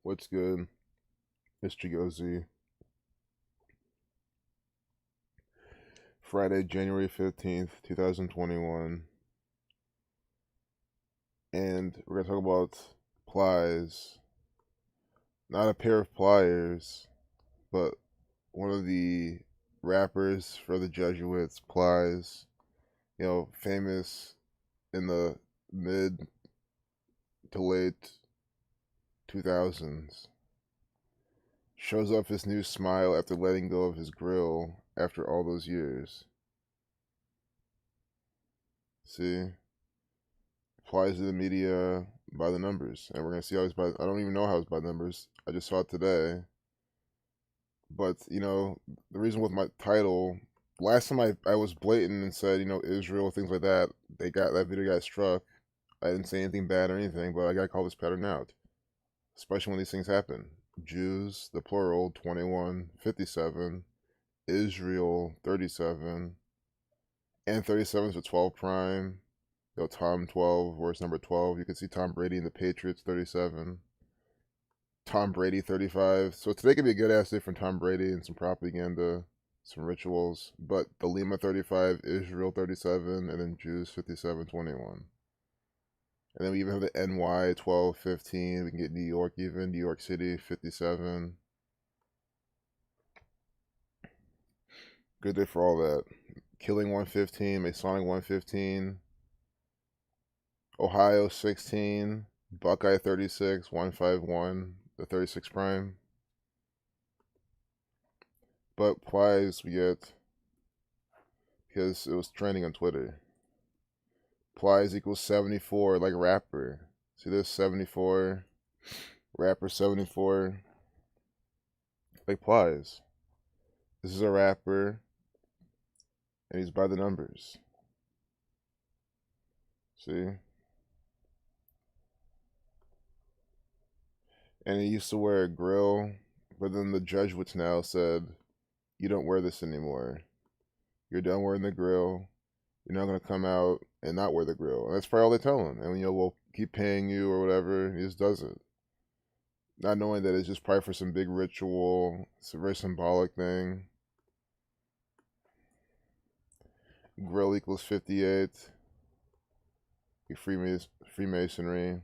What's good? It's Chigozy. Friday, January 15th, 2021. And we're going to talk about plies. Not a pair of pliers, but one of the rappers for the Jesuits, plies. Famous in the mid to late 2000s. Shows off his new smile after letting go of his grill after all those years. See? Applies to the media by the numbers, and we're gonna see how it's by. I don't even know how it's by numbers. I just saw it today. But the reason with my title, last time I was blatant and said Israel, things like that. That video got struck. I didn't say anything bad or anything, but I gotta call this pattern out, especially when these things happen. Jews, the plural, 2157. Israel, 37, and 37 is a 12 prime. Tom 12, where's number 12? You can see Tom Brady and the Patriots 37. Tom Brady 35. So today could be a good ass day for Tom Brady and some propaganda, some rituals. But the Lima 35, Israel 37, and then Jews 5721. And then we even have the NY 1215. We can get New York even, New York City 57. Good day for all that. Killing 115, Masonic 115. Ohio 16, Buckeye 36, 151, the 36 prime. But plies we get because it was trending on Twitter. Plies equals 74, like rapper. See this? 74, rapper 74, like plies. This is a rapper, and he's by the numbers. See? And he used to wear a grill, but then the Jesuits now said, you don't wear this anymore. You're done wearing the grill. You're not going to come out and not wear the grill. And that's probably all they tell him. And, we'll keep paying you or whatever. He just does it. Not knowing that it's just probably for some big ritual. It's a very symbolic thing. Grill equals 58. Freemasonry.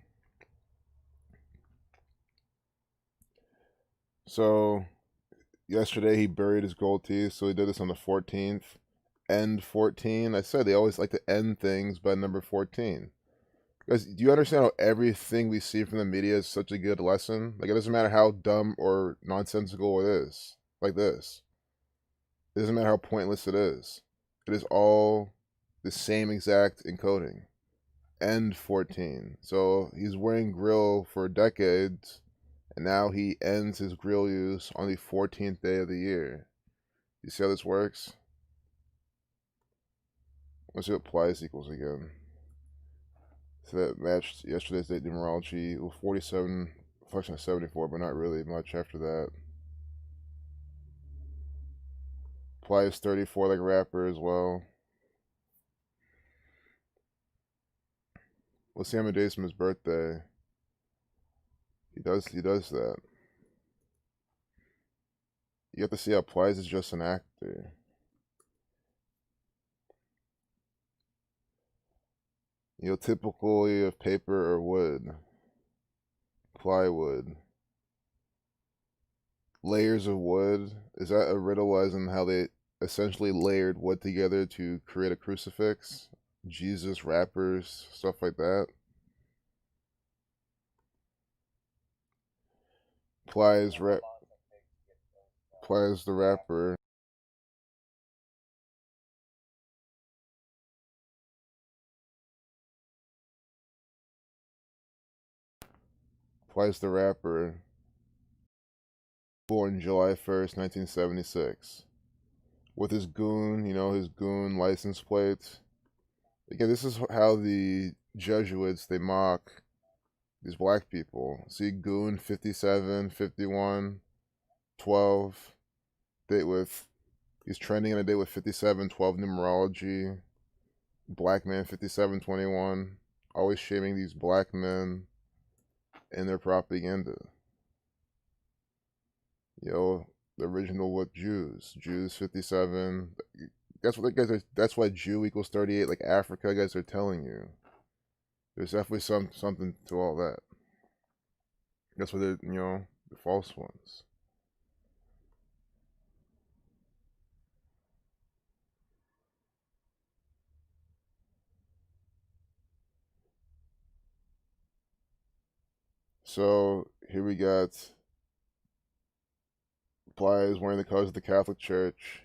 So yesterday he buried his gold teeth, so he did this on the 14th. End 14. I said they always like to end things by number 14. Because do you understand how everything we see from the media is such a good lesson? Like, it doesn't matter how dumb or nonsensical it is. Like this. It doesn't matter how pointless it is. It is all the same exact encoding. End 14. So he's wearing grill for decades, and now he ends his grill use on the 14th day of the year. You see how this works? Let's see what plies equals again. So that matched yesterday's date numerology. 47, function of 74, but not really much after that. Plies 34 like rapper as well. Let's see how many days from his birthday. He does that. You have to see how Plies is just an actor. Typically of paper or wood. Plywood. Layers of wood. Is that a riddle as in how they essentially layered wood together to create a crucifix? Jesus rappers, stuff like that. Plies the rapper. Plies the rapper. Born July 1st, 1976. With his goon, his goon license plate. Again, this is how the Jesuits, they mock these black people. See, goon 57, 51, 12. Date with, he's trending on a date with 57, 12 numerology. Black man 57, 21. Always shaming these black men and their propaganda. You know, the original what Jews? Jews 57. That's what the guys are. That's why Jew equals 38. Like Africa guys are telling you. There's definitely something to all that. That's what they're the false ones. So here we got Plies wearing the colors of the Catholic Church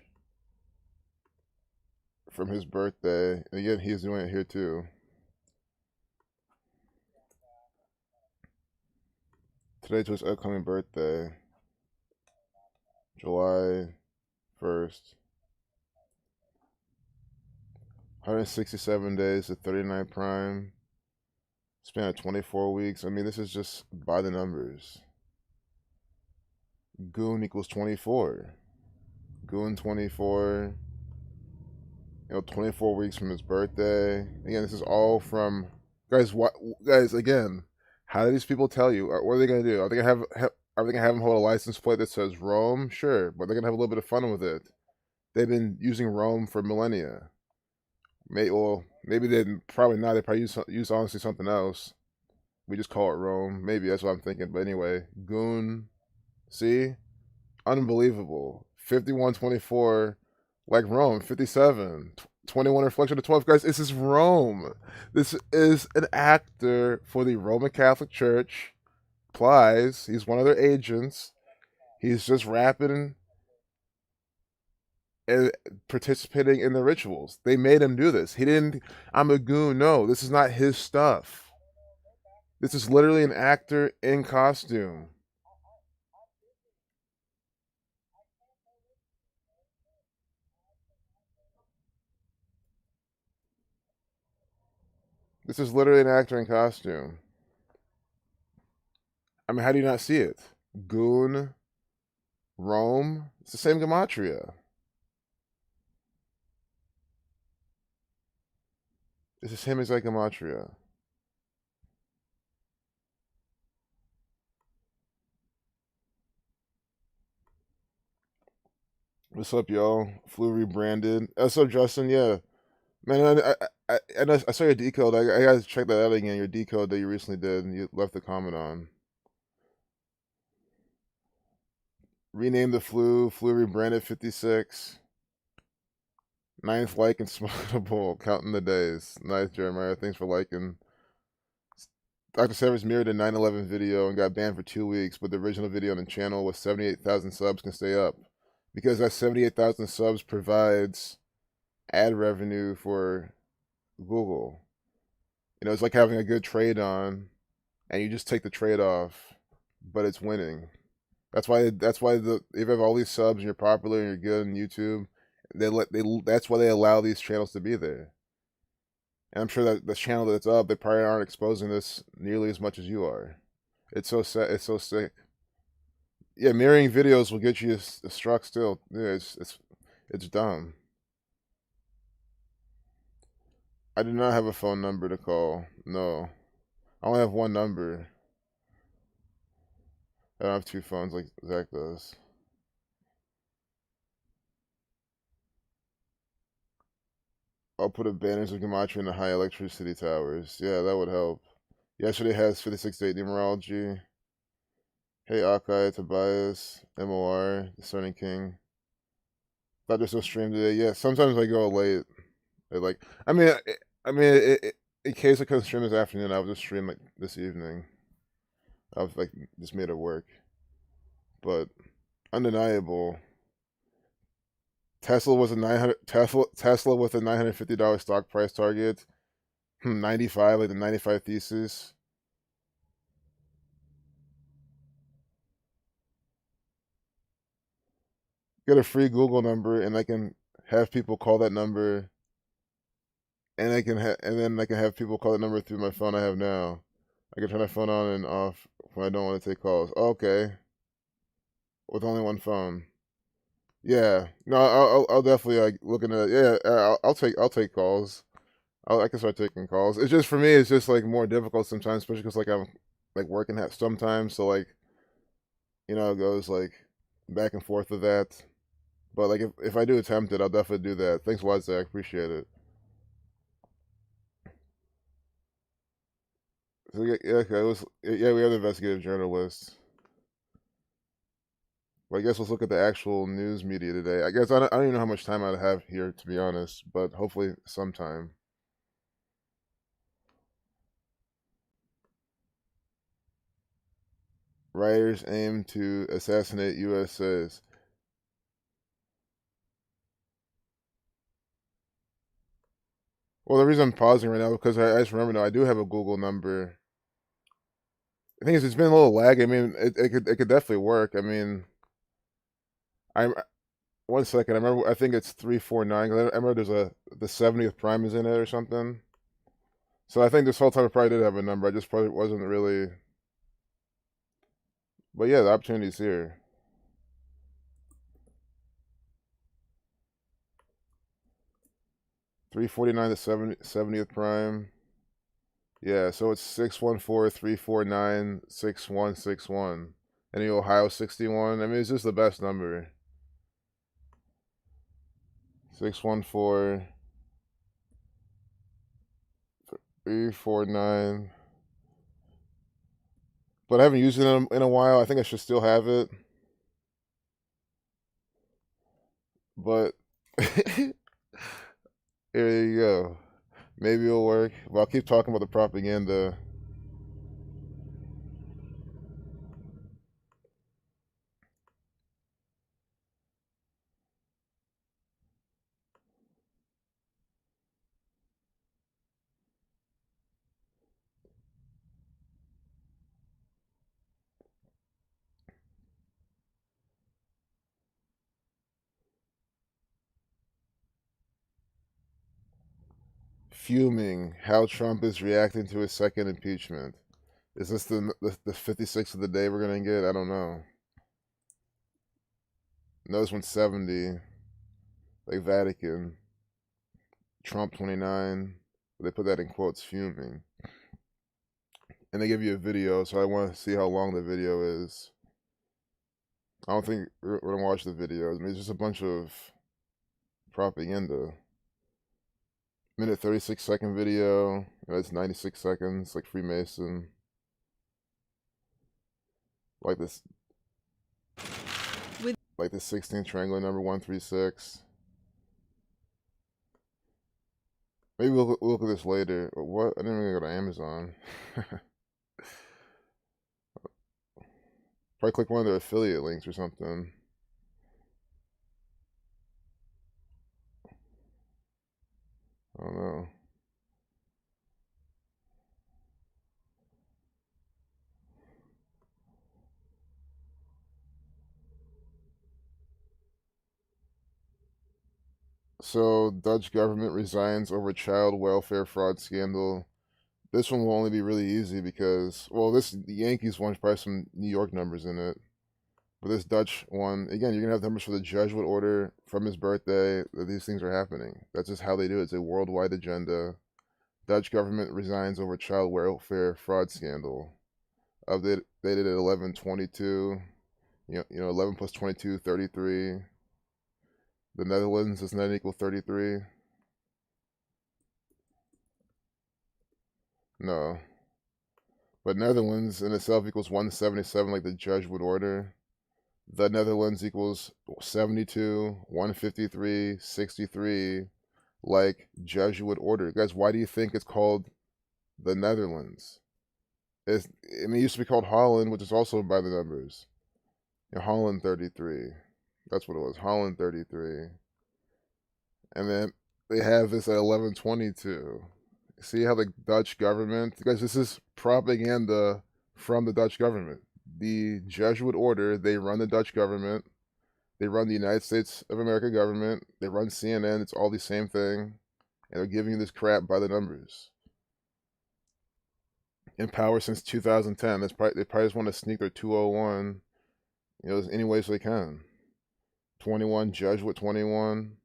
from his birthday. And again, he's doing it here too. Today to his upcoming birthday, July 1st. 167 days to 39 prime. Span of 24 weeks. I mean, this is just by the numbers. Goon equals 24. Goon 24. 24 weeks from his birthday. Again, this is all from guys. What guys? Again, how do these people tell you? What are they gonna do? Are they gonna Are they gonna have him hold a license plate that says Rome? Sure, but they're gonna have a little bit of fun with it. They've been using Rome for millennia. Maybe they didn't. Probably not. They probably use honestly something else. We just call it Rome. Maybe that's what I'm thinking. But anyway, Goon. See, unbelievable. 51-24, like Rome. 57. 21 reflection to 12. Guys, this is Rome. This is an actor for the Roman Catholic Church. Plies. He's one of their agents. He's just rapping and participating in the rituals. They made him do this. He didn't, I'm a goon. No, this is not his stuff. This is literally an actor in costume. This is literally an actor in costume. I mean, how do you not see it? Goon, Rome. It's the same Gematria. It's the same exact Gematria. What's up, y'all? Flu rebranded. What's up, Justin? Yeah, man. I saw your decode. I gotta check that out again. Your decode that you recently did, and you left a comment on. Rename the flu. Flu rebranded 56. Ninth like and smokable. Counting the days. Nice, Jeremiah. Thanks for liking. Dr. Severs mirrored a 9/11 video and got banned for 2 weeks, but the original video on the channel with 78,000 subs can stay up because that 78,000 subs provides ad revenue for Google. It's like having a good trade on, and you just take the trade off, but it's winning. That's why if you have all these subs and you're popular and you're good on YouTube, that's why they allow these channels to be there. And I'm sure that the channel that's up, they probably aren't exposing this nearly as much as you are. It's so sad. It's so sick. Yeah, mirroring videos will get you a struck still. Yeah, it's dumb. I do not have a phone number to call. No, I only have one number. I don't have two phones like Zach does. I'll put a banners of Gematria in the high electricity towers. Yeah, that would help. Yesterday has 56-date numerology. Hey Akai, Tobias, MOR, Discerning King. Thought there's no stream today. Yeah, sometimes I go late. Like, in case I couldn't stream this afternoon, I would just stream like this evening. I've like just made it work. But undeniable. Tesla was a 900 Tesla with a $950 stock price target. 95, like the 95 thesis. Get a free Google number, and I can have people call that number, and and then I can have people call that number through my phone I have now. I can turn my phone on and off when I don't want to take calls. Okay, with only one phone. Yeah, no, I'll definitely like looking at. Yeah, I'll take calls. I can start taking calls. It's just for me, it's just like more difficult sometimes, especially because like I'm like working sometimes. So like it goes like back and forth of that. But like if I do attempt it, I'll definitely do that. Thanks a lot, Zach. Appreciate it. So yeah, okay, yeah, we have the investigative journalists. But I guess let's look at the actual news media today. I guess I don't even know how much time I have here, to be honest, but hopefully sometime. Rioters aim to assassinate USA's. Well, the reason I'm pausing right now is because I just remember now I do have a Google number. The thing is, it's been a little lag. I mean, it could definitely work. I mean, I'm 1 second. I remember. I think it's 349. I remember there's the 70th prime is in it or something. So I think this whole time I probably did have a number. I just probably wasn't really. But yeah, the opportunity's here. 349 to 70th prime. Yeah, so it's 614-349-6161. Any Ohio 61. I mean, it's just the best number. 614-349. But I haven't used it in a while. I think I should still have it. But here you go. Maybe it'll work. But I'll keep talking about the propaganda. Fuming. How Trump is reacting to his second impeachment. Is this the 56th of the day we're going to get? I don't know. No, this one's 70. Like Vatican. Trump 29. They put that in quotes, fuming. And they give you a video, so I want to see how long the video is. I don't think we're going to watch the video. I mean, it's just a bunch of propaganda. Minute 36-second video. It's 96 seconds, like Freemason. Like this. Like the 16th triangular number 136. Maybe we'll look at this later. What? I didn't even go to Amazon. Probably click one of their affiliate links or something. I don't know. So, Dutch government resigns over child welfare fraud scandal. This one will only be really easy because, well, the Yankees one's probably some New York numbers in it. But this Dutch one, again, you're going to have numbers for the Jesuit order from his birthday that these things are happening. That's just how they do it. It's a worldwide agenda. Dutch government resigns over child welfare fraud scandal. Updated at 11/22. 11 plus 22, 33. The Netherlands does not equal 33. No. But Netherlands in itself equals 177, like the Jesuit order. The Netherlands equals 72, 153, 63, like Jesuit order. Guys, why do you think it's called the Netherlands? I mean, it used to be called Holland, which is also by the numbers. Holland 33. That's what it was. Holland 33. And then they have this at 11/22. See how the Dutch government, guys, this is propaganda from the Dutch government. The Jesuit order, they run the Dutch government. They run the United States of America government. They run CNN. It's all the same thing. And they're giving you this crap by the numbers. In power since 2010. They probably just want to sneak their 201, any ways they can. 21, Jesuit 21.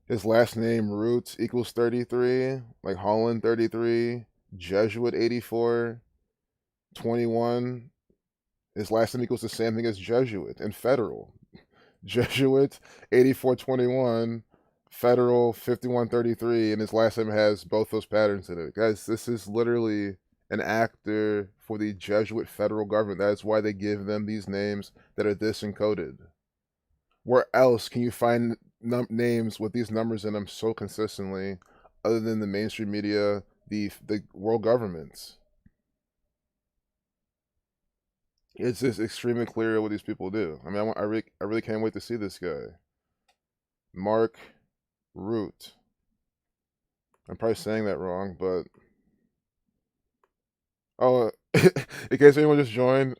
His last name roots equals 33, like Holland 33. Jesuit 8421. His last name equals the same thing as Jesuit and federal. Jesuit 8421, federal 5133, and his last name has both those patterns in it. Guys, this is literally an actor for the Jesuit federal government. That's why they give them these names that are this encoded. Where else can you find names with these numbers in them so consistently, other than the mainstream media, the world governments? It's just extremely clear what these people do. I mean, I really can't wait to see this guy, Mark Root. I'm probably saying that wrong, but oh, in case anyone just joined,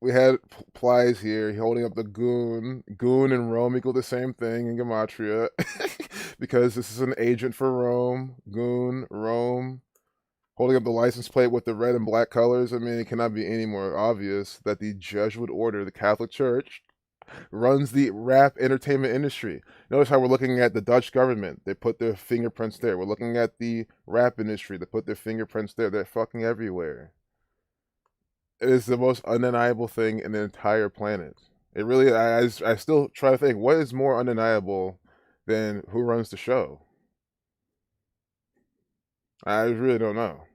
we had Plies here holding up the goon. Goon and Rome equal the same thing in Gematria, because this is an agent for Rome. Goon, Rome, holding up the license plate with the red and black colors. I mean, it cannot be any more obvious that the Jesuit order, the Catholic Church, runs the rap entertainment industry. Notice how we're looking at the Dutch government. They put their fingerprints there. We're looking at the rap industry. They put their fingerprints there. They're fucking everywhere. It is the most undeniable thing in the entire planet. It really, I still try to think, what is more undeniable than who runs the show? I really don't know.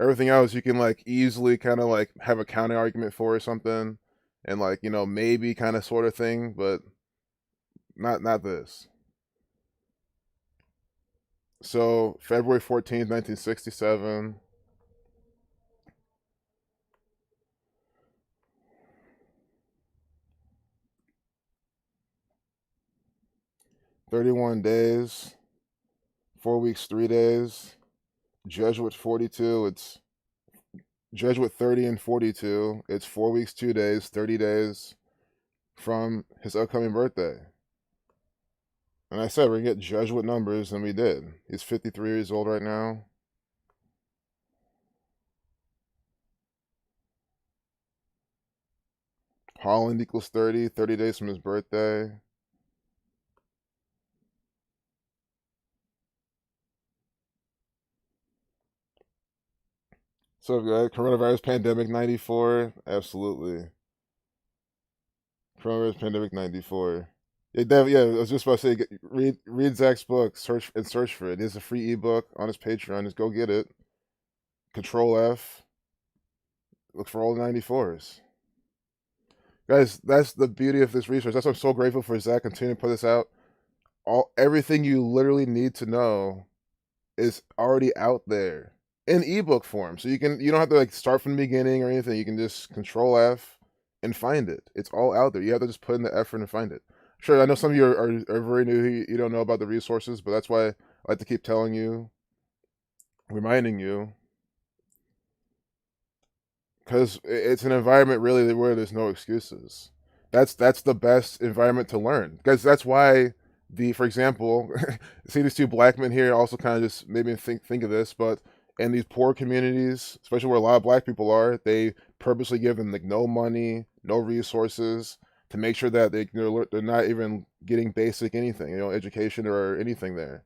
Everything else you can like easily kind of like have a counter argument for or something, and like maybe kind of sort of thing, but not this. So February 14th, 1967. "31 days, 4 weeks, 3 days." Jesuit 42. It's Jesuit 30 and 42. It's 4 weeks, 2 days, 30 days from his upcoming birthday. And I said we're gonna get Jesuit numbers, and we did. He's 53 years old right now. Holland equals 30, 30 days from his birthday. So, coronavirus pandemic 94. Absolutely. Coronavirus pandemic 94. Yeah, I was just about to say, read Zach's book, search for it. It's a free ebook on his Patreon. Just go get it. Control F. Look for all the 94s. Guys, that's the beauty of this research. That's why I'm so grateful for Zach continuing to put this out. Everything you literally need to know is already out there in ebook form. So you don't have to like start from the beginning or anything. You can just Control F and find it. It's all out there. You have to just put in the effort and find it. Sure, I know some of you are very new. You don't know about the resources, but that's why I like to keep telling you, reminding you, because it's an environment really where there's no excuses. That's the best environment to learn, because that's why for example, see these two black men here also kind of just made me think of this, but in these poor communities, especially where a lot of black people are, they purposely give them like no money, no resources to make sure that they're not even getting basic anything, education or anything there,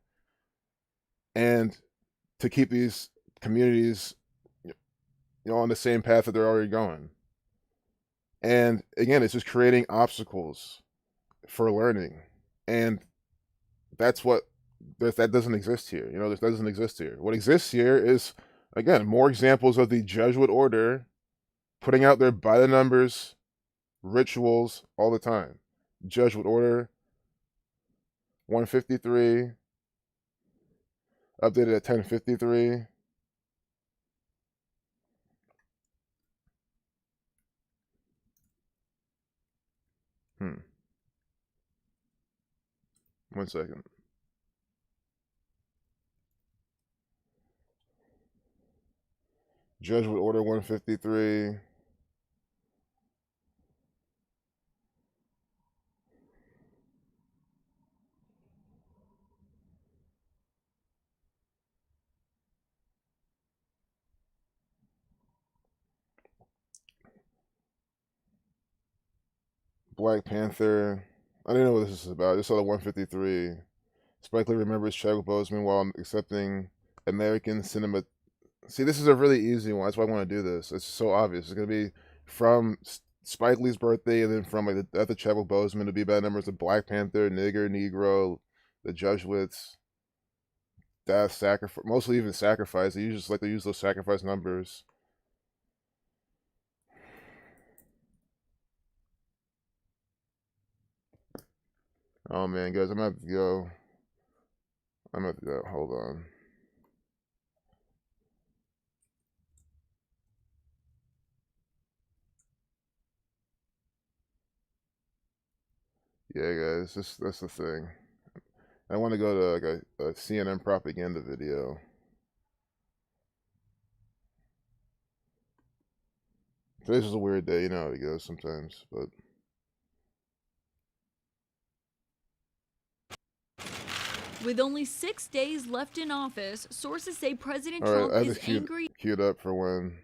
and to keep these communities on the same path that they're already going. And again, it's just creating obstacles for learning, and that's what that doesn't exist here. This doesn't exist here. What exists here is, again, more examples of the Jesuit order putting out their by the numbers rituals all the time. Jesuit order 153, updated at 1053. Hmm. 1 second. Jesuit order 153. Black Panther. I didn't know what this is about. I just saw the 153. Spike Lee remembers Chadwick Boseman while accepting American cinema. See, this is a really easy one. That's why I want to do this. It's so obvious. It's gonna be from Spike Lee's birthday, and then from like the death of Chadwick Boseman to be bad numbers of Black Panther, Nigger, Negro, the Jesuits, death, sacrifice. Mostly even sacrifice. They usually just like to use those sacrifice numbers. Oh man, guys, I'm gonna have to go. I'm gonna have to go. Hold on. Yeah, guys, that's the thing. I want to go to like a CNN propaganda video. Today's just a weird day, you know how it goes sometimes, but. With only 6 days left in office, sources say President All right, Trump I have is it angry queued up for when.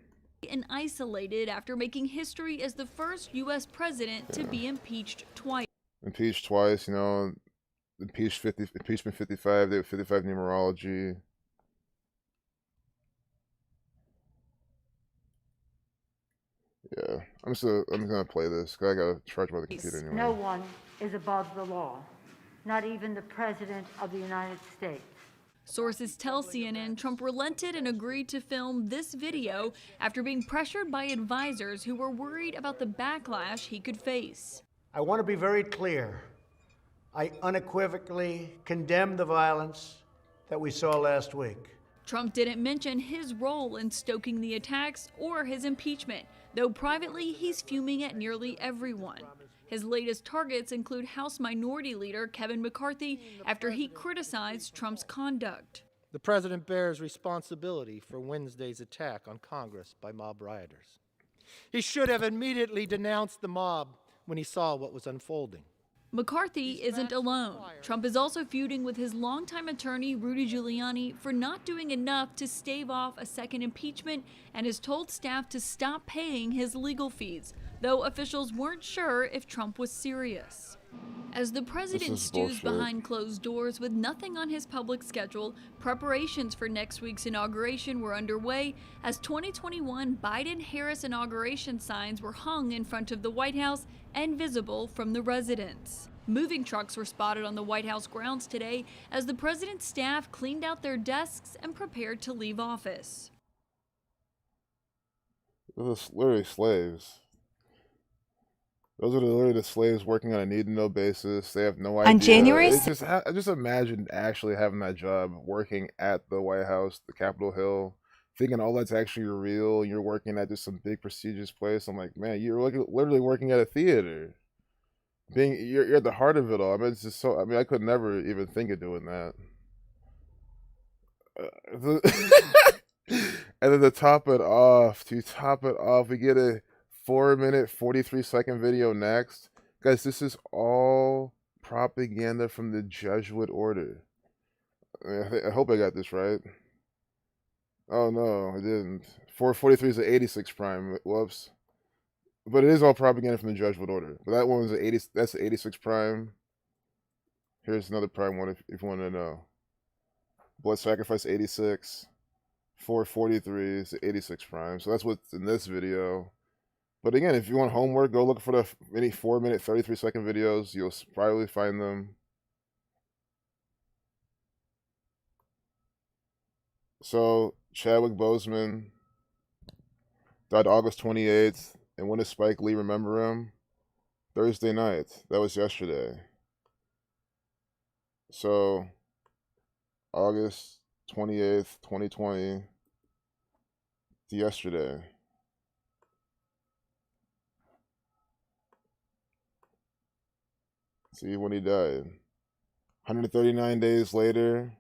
and isolated after making history as the first U.S. president to be impeached twice. Impeached twice, you know. Impeachment 55. They have 55 numerology. Yeah, I'm gonna play this because I gotta charge my computer anyway. No one is above the law, not even the President of the United States. Sources tell CNN Trump relented and agreed to film this video after being pressured by advisors who were worried about the backlash he could face. I want to be very clear. I unequivocally condemn the violence that we saw last week. Trump didn't mention his role in stoking the attacks or his impeachment, though privately he's fuming at nearly everyone. His latest targets include House Minority Leader Kevin McCarthy after he criticized Trump's conduct. The president bears responsibility for Wednesday's attack on Congress by mob rioters. He should have immediately denounced the mob when he saw what was unfolding. McCarthy isn't alone. Trump is also feuding with his longtime attorney, Rudy Giuliani, for not doing enough to stave off a second impeachment and has told staff to stop paying his legal fees, though officials weren't sure if Trump was serious. As the president stews behind closed doors with nothing on his public schedule, preparations for next week's inauguration were underway as 2021 Biden-Harris inauguration signs were hung in front of the White House and visible from the residence. Moving trucks were spotted on the White House grounds today as the president's staff cleaned out their desks and prepared to leave office. Those are literally slaves. Those are literally the slaves working on a need-to-know basis. They have no idea. On January It's just imagine actually having that job, working at the White House, the Capitol Hill, thinking all that's actually real. You're working at just some big prestigious place. I'm like, man, you're literally working at a theater. You're at the heart of it all. I mean, it's just so. I mean, I could never even think of doing that. And then to top it off, we get a 4-minute, 43-second video next. Guys, this is all propaganda from the Jesuit order. I hope I got this right. Oh no, I didn't. 443 is the 86 prime. Whoops. But it is all propaganda from the Jesuit order. But that one was the 80. That's the 86 prime. Here's another prime one if you want to know. Blood sacrifice 86. 443 is the 86 prime. So that's what's in this video. But again, if you want homework, go look for the many 4-minute, 33-second videos. You'll probably find them. So Chadwick Boseman died August 28th. And when does Spike Lee remember him? Thursday night. That was yesterday. So August 28th, 2020 to yesterday. See when he died. 139 days later,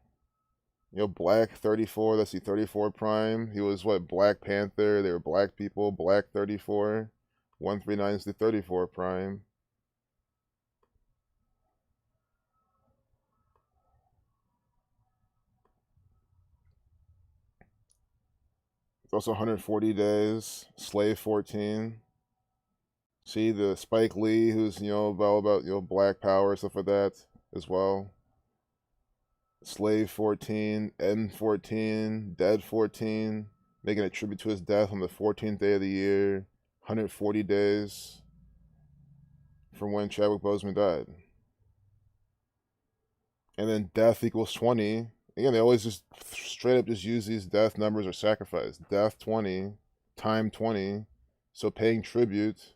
Black 34, that's the 34 prime. He was what, Black Panther, they were black people, Black 34. 139 is the 34 prime. It's also 140 days, Slave 14. See the Spike Lee, who's all about Black Power, stuff like that as well. Slave 14, N 14, Dead 14, making a tribute to his death on the 14th day of the year, 140 days from when Chadwick Boseman died. And then death equals 20. Again, they always just straight up just use these death numbers or sacrifice. Death 20, time 20. So paying tribute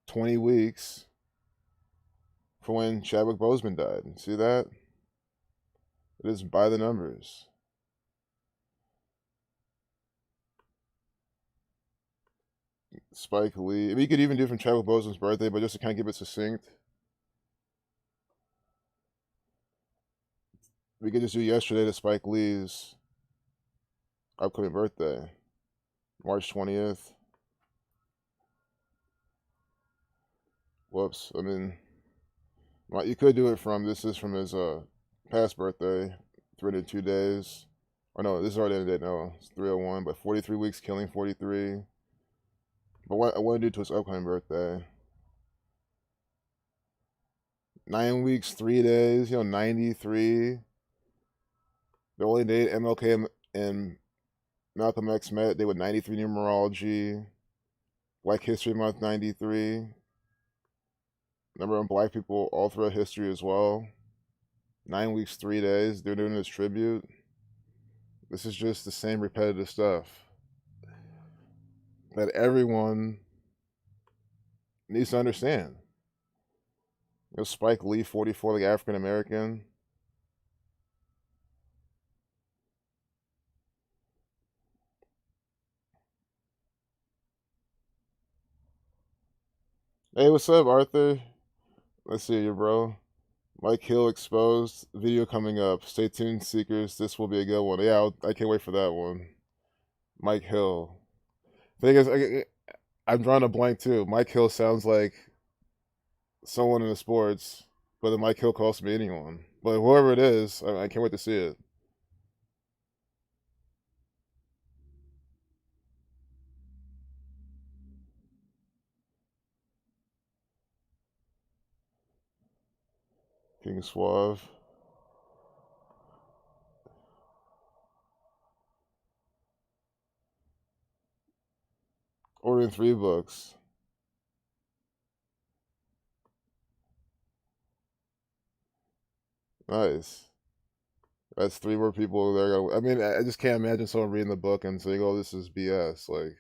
20 weeks for when Chadwick Boseman died. See that? It is by the numbers. Spike Lee. I mean, you could even do it from Chadwick Boseman's birthday, but just to kind of keep it succinct, we could just do yesterday to Spike Lee's upcoming birthday, March 20th. Whoops. I mean, well, you could do it from, this is from his past birthday, 302 days. Or no, this is already ended. No, it's 301, but 43 weeks, killing 43. But what I want to do to his upcoming birthday, 9 weeks, 3 days, 93. The only day MLK and Malcolm X met, they were 93 numerology. Black History Month, 93. Number of black people all throughout history as well. 9 weeks, 3 days. They're doing this tribute. This is just the same repetitive stuff that everyone needs to understand. Spike Lee, 44, like African American. Hey, what's up, Arthur? Let's see you, bro. Mike Hill exposed. Video coming up. Stay tuned, seekers. This will be a good one. Yeah, I can't wait for that one. Mike Hill. Thing is, I'm drawing a blank too. Mike Hill sounds like someone in the sports, but then Mike Hill calls me anyone. But whoever it is, I can't wait to see it. King Suave. Ordering 3 books. Nice. That's 3 more people there. I mean, I just can't imagine someone reading the book and saying, "Oh, this is BS." Like,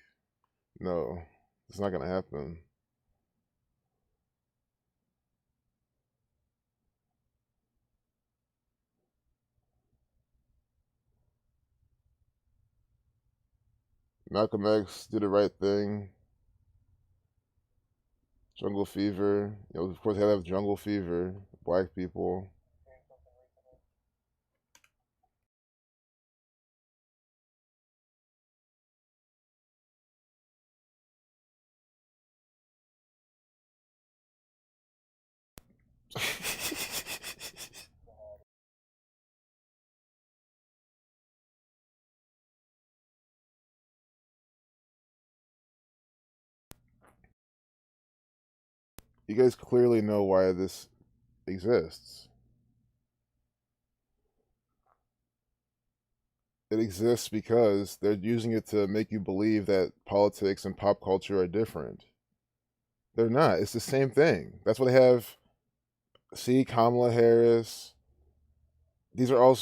no, it's not gonna happen. Malcolm X did the right thing. Jungle Fever. Of course, they have Jungle Fever. Black people. You guys clearly know why this exists. It exists because they're using it to make you believe that politics and pop culture are different. They're not. It's the same thing. That's why they have, see, Kamala Harris. These are all,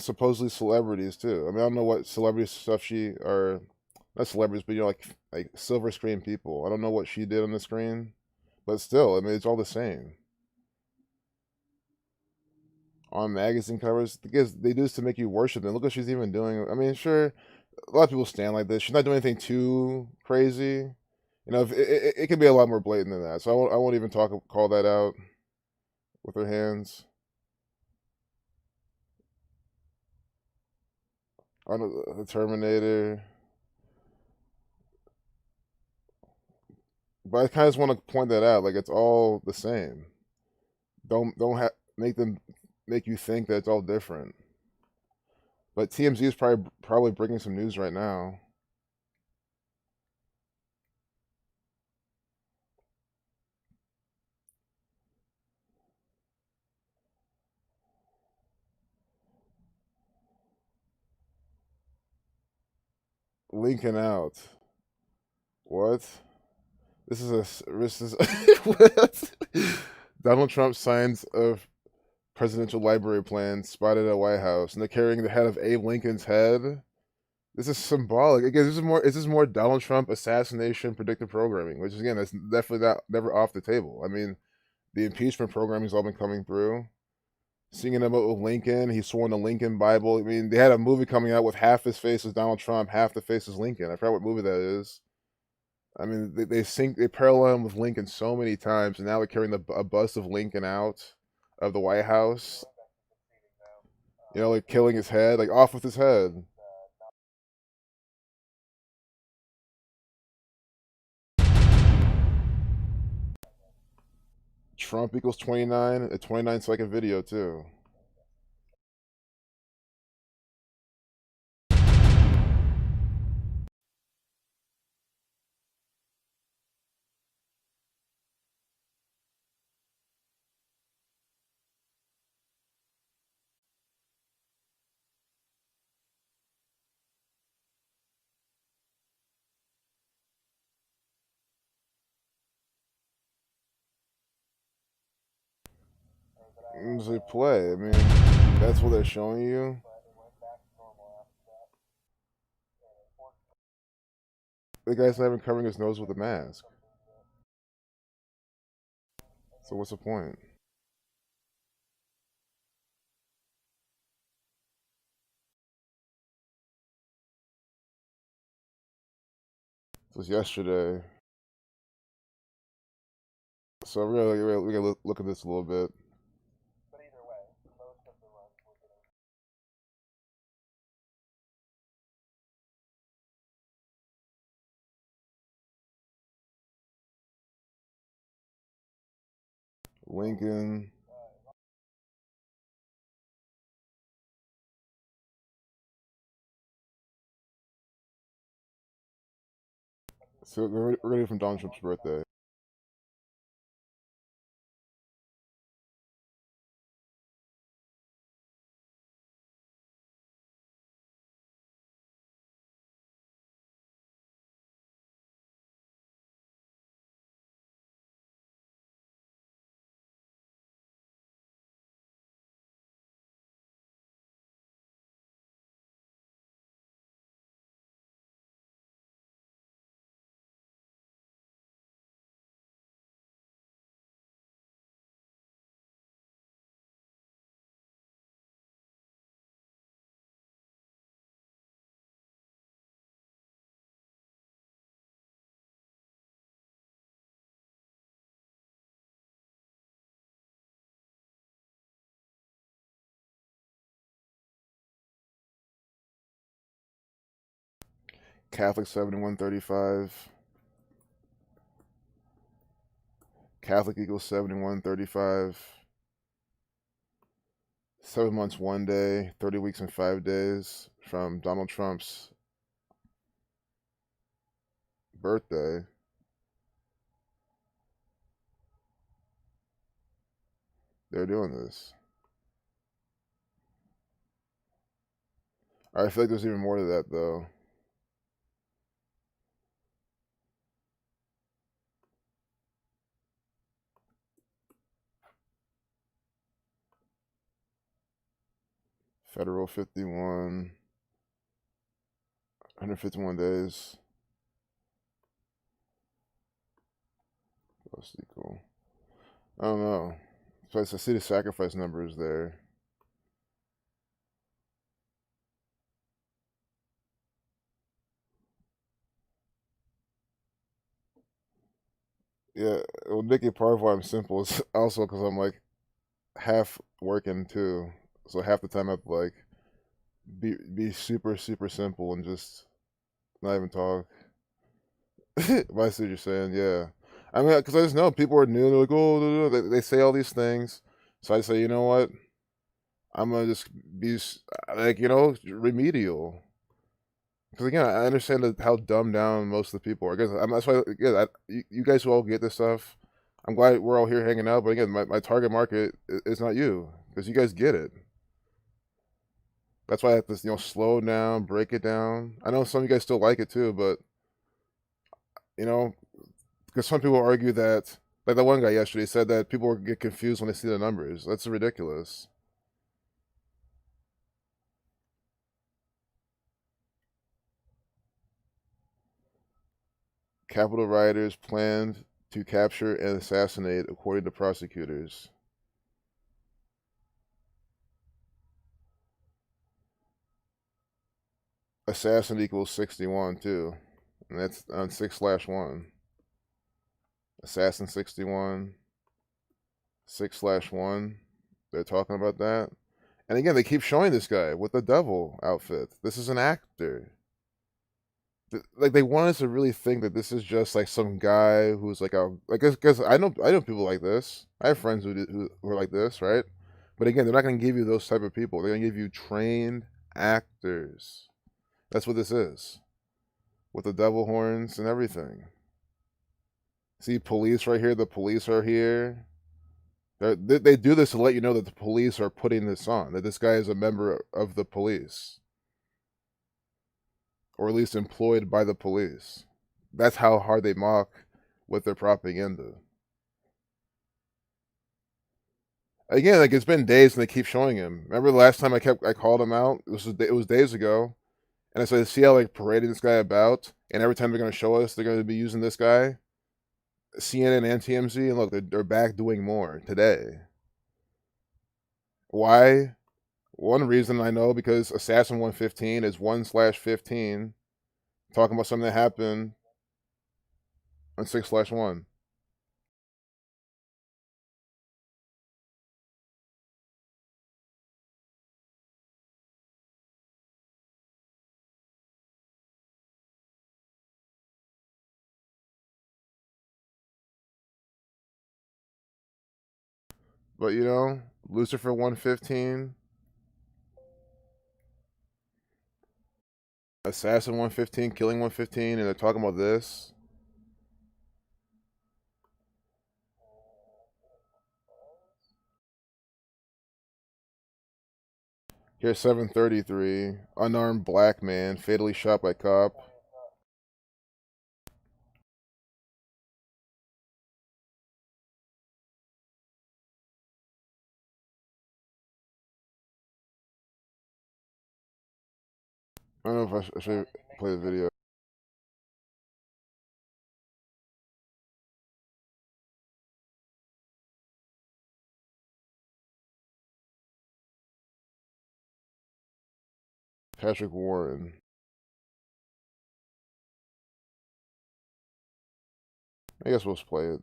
supposedly celebrities too. I mean, I don't know what celebrity stuff she are, not celebrities, but like silver screen people. I don't know what she did on the screen, but still, I mean, it's all the same. On magazine covers, because they do this to make you worship them. Look what she's even doing. I mean, sure, a lot of people stand like this. She's not doing anything too crazy. It could be a lot more blatant than that. So I won't even call that out with her hands. On the Terminator. But I kind of just want to point that out. Like, it's all the same. Don't make you think that it's all different. But TMZ is probably bringing some news right now. Lincoln out. What? This is what? Donald Trump signs of presidential library plan spotted at White House, and they're carrying the head of Abe Lincoln's head. This is symbolic. Again, this is more. This is more Donald Trump assassination predictive programming, which is, again, that's definitely not never off the table. I mean, the impeachment programming's all been coming through. Singing about with Lincoln, he swore in the Lincoln Bible. I mean, they had a movie coming out with half his face is Donald Trump, half the face is Lincoln. I forgot what movie that is. I mean, they parallel him with Lincoln so many times, and now they're carrying a bust of Lincoln out of the White House. You know, like killing his head, like off with his head. Trump equals 29, a 29-second video too. It's a play. I mean, that's what they're showing you. The guy's not even covering his nose with a mask. So what's the point? This was yesterday. So we gotta look at this a little bit. Lincoln. So we're ready from Donald Trump's birthday. Catholic 7135. Catholic equals 7135. 7 months, 1 day, 30 weeks and 5 days from Donald Trump's birthday. They're doing this. I feel like there's even more to that, though. Federal 51, 151 days. Plus equal. I don't know. So I see the sacrifice numbers there. Yeah, well, Nikki, part of why I'm simple is also because I'm like half working too. So half the time I have to like be super super simple and just not even talk. But I see what you're saying. Yeah, I mean, because I just know people are new. They're like, oh, they say all these things. So I say, you know what? I'm gonna just be like, remedial. Because again, I understand how dumbed down most of the people are. I guess that's why. Again, you guys who all get this stuff, I'm glad we're all here hanging out. But again, my target market is not you because you guys get it. That's why I have to, slow down, break it down. I know some of you guys still like it too, but you know, because some people argue that, like that one guy yesterday said that people get confused when they see the numbers. That's ridiculous. Capitol rioters planned to capture and assassinate, according to prosecutors. Assassin equals 61 too, and that's on 6/1. Assassin 61, 6/1. They're talking about that. And again, they keep showing this guy with the devil outfit. This is an actor. Like they want us to really think that this is just like some guy who's like a like because I know people like this. I have friends who are like this, right? But again, they're not going to give you those type of people. They're going to give you trained actors. That's what this is, with the devil horns and everything. See, police right here. The police are here. They do this to let you know that the police are putting this on. That this guy is a member of the police, or at least employed by the police. That's how hard they mock with their propaganda. Again, like it's been days and they keep showing him. Remember the last time I called him out? It was days ago, and I said, see how like parading this guy about, and every time they're going to show us, they're going to be using this guy. CNN and TMZ, and look, they're back doing more today. Why? One reason I know, because Assassin 115 is 1/15, talking about something that happened on 6/1. But Lucifer 115, Assassin 115, Killing 115, and they're talking about this. Here's 733, unarmed black man fatally shot by cop. I don't know if I should play the video. Patrick Warren. I guess we'll just play it.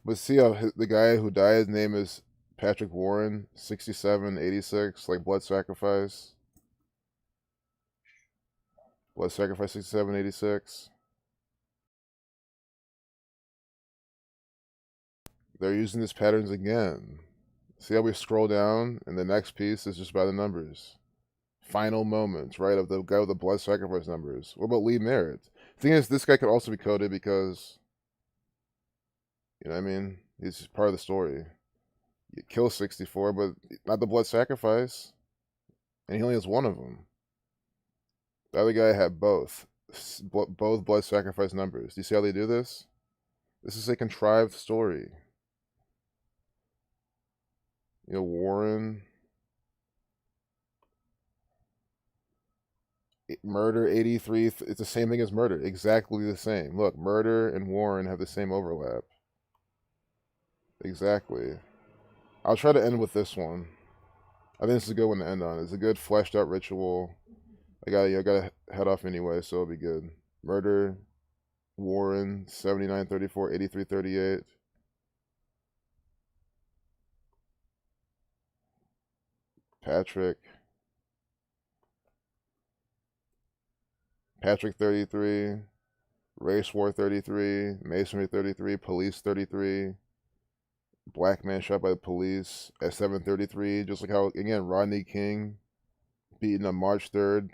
But see how the guy who died, his name is Patrick Warren, 6786, like blood sacrifice. Blood sacrifice 6786. They're using these patterns again. See how we scroll down, and the next piece is just by the numbers. Final moments, right, of the guy with the blood sacrifice numbers. What about Lee Merritt? The thing is, this guy could also be coded because, you know what I mean? He's part of the story. You kill 64, but not the blood sacrifice. And he only has one of them. The other guy had both blood sacrifice numbers. Do you see how they do this? This is a contrived story. Warren. Murder 83. It's the same thing as murder. Exactly the same. Look, murder and Warren have the same overlap. Exactly. I'll try to end with this one. I think this is a good one to end on. It's a good fleshed out ritual. I gotta head off anyway, so it'll be good. Murder, Warren, 7934, 8338. Patrick 33, Race War 33, Masonry 33, Police 33, Black man shot by the police at 7:33. Just like how, again, Rodney King beaten on March 3rd,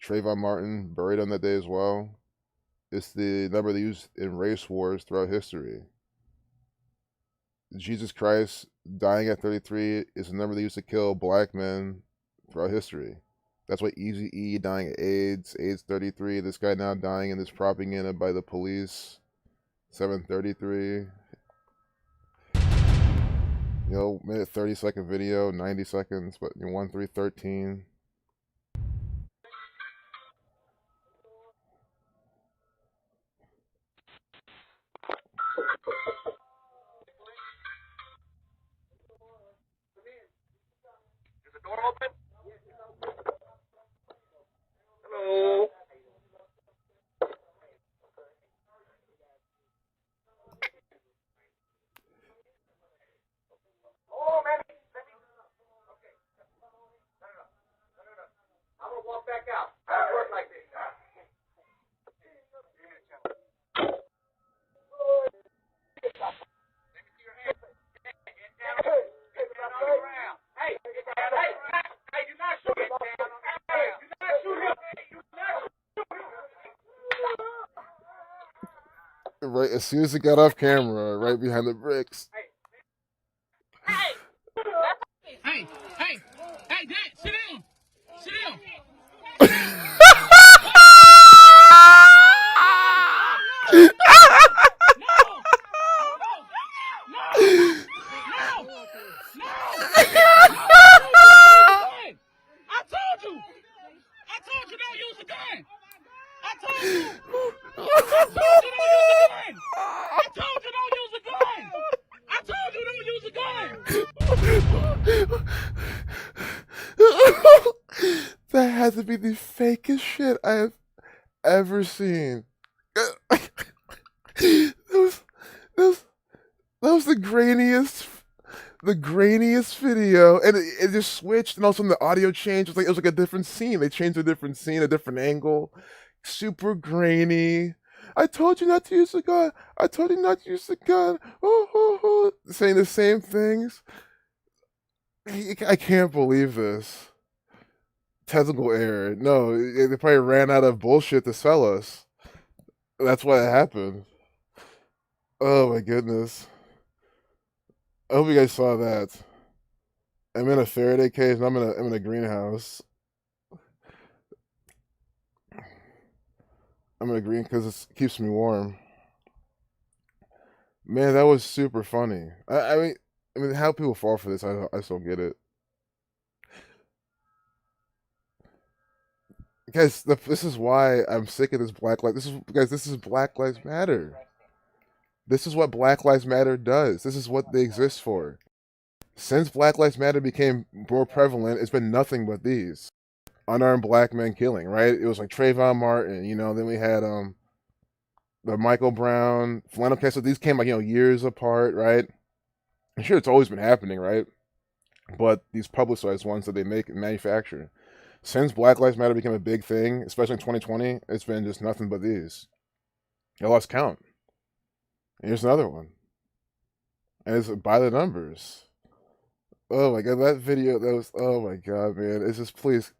Trayvon Martin buried on that day as well. It's the number they used in race wars throughout history. Jesus Christ dying at 33 is the number they used to kill black men throughout history. That's why Eazy-E dying of AIDS 33. This guy now dying in this propaganda by the police, 733. You know, minute 30-second video, 90 seconds, but 1313. Is the door open? Hello. Oh, man. Okay. No. I'm gonna walk back out. I don't work like this. Let me see your hand. Get down. Get down on the ground. Hey, get down. Hey, do not shoot him. Get down on the ground. Do not shoot him. Do not shoot him. Right as soon as it got off camera, right behind the bricks. Hey, Dad, sit down. Sit down. I told you don't use the gun. I told you. I told you don't use the gun. I told you don't use the gun. I told you don't use the gun. That had to be the fakest shit I have ever seen. that was that was the grainiest video, and it just switched, and also the audio changed. It was like a different scene. They changed a different scene, a different angle, super grainy. I told you not to use the gun. I told you not to use the gun. Saying the same things. I can't believe this. Technical error. No, they probably ran out of bullshit to sell us. That's why it happened. Oh my goodness. I hope you guys saw that. I'm in a Faraday cage and I'm in a greenhouse. I'm in a green because it keeps me warm. Man, that was super funny. I mean, how people fall for this, I just don't get it. Guys, this is why I'm sick of this Black Lives. This is Black Lives Matter. This is what Black Lives Matter does. This is what they exist for. Since Black Lives Matter became more prevalent, it's been nothing but these unarmed black men killing. Right? It was like Trayvon Martin. Then we had the Michael Brown, Flannel Case. So these came like years apart. Right? I'm sure it's always been happening. Right? But these publicized ones that they make and manufacture. Since Black Lives Matter became a big thing, especially in 2020, it's been just nothing but these. I lost count. And here's another one. And it's by the numbers. Oh my god, that video, oh my god, man. It's just, please,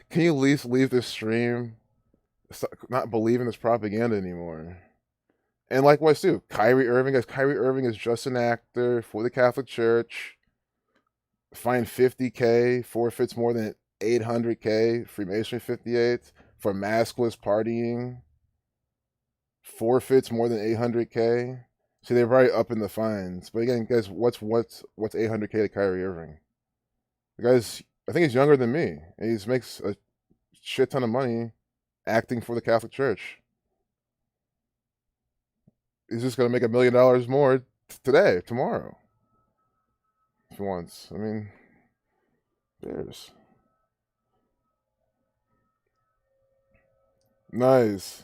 can you at least leave this stream? Stop not believing this propaganda anymore. And likewise, too, Kyrie Irving is just an actor for the Catholic Church. Fined $50K, forfeits more than $800K, Freemasonry 58, for maskless partying. Forfeits more than $800K. See, they're probably up in the fines. But again, guys, what's $800K to Kyrie Irving? The guy's, I think he's younger than me, and he makes a shit ton of money acting for the Catholic Church. He's just gonna make $1 million more tomorrow, if he wants. I mean, there's nice.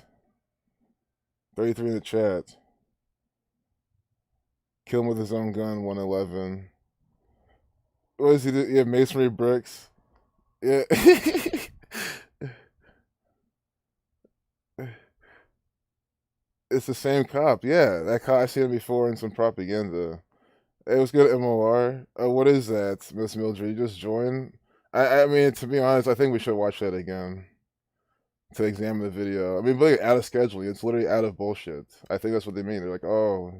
33 in the chat. Kill him with his own gun, 111. What does he do? Yeah, masonry bricks. Yeah. It's the same cop. Yeah, that cop, I've seen him before in some propaganda. It was good at MOR. What is that, Miss Mildred? You just joined? I mean, to be honest, I think we should watch that again to examine the video. I mean, but out of scheduling. It's literally out of bullshit. I think that's what they mean. They're like, oh,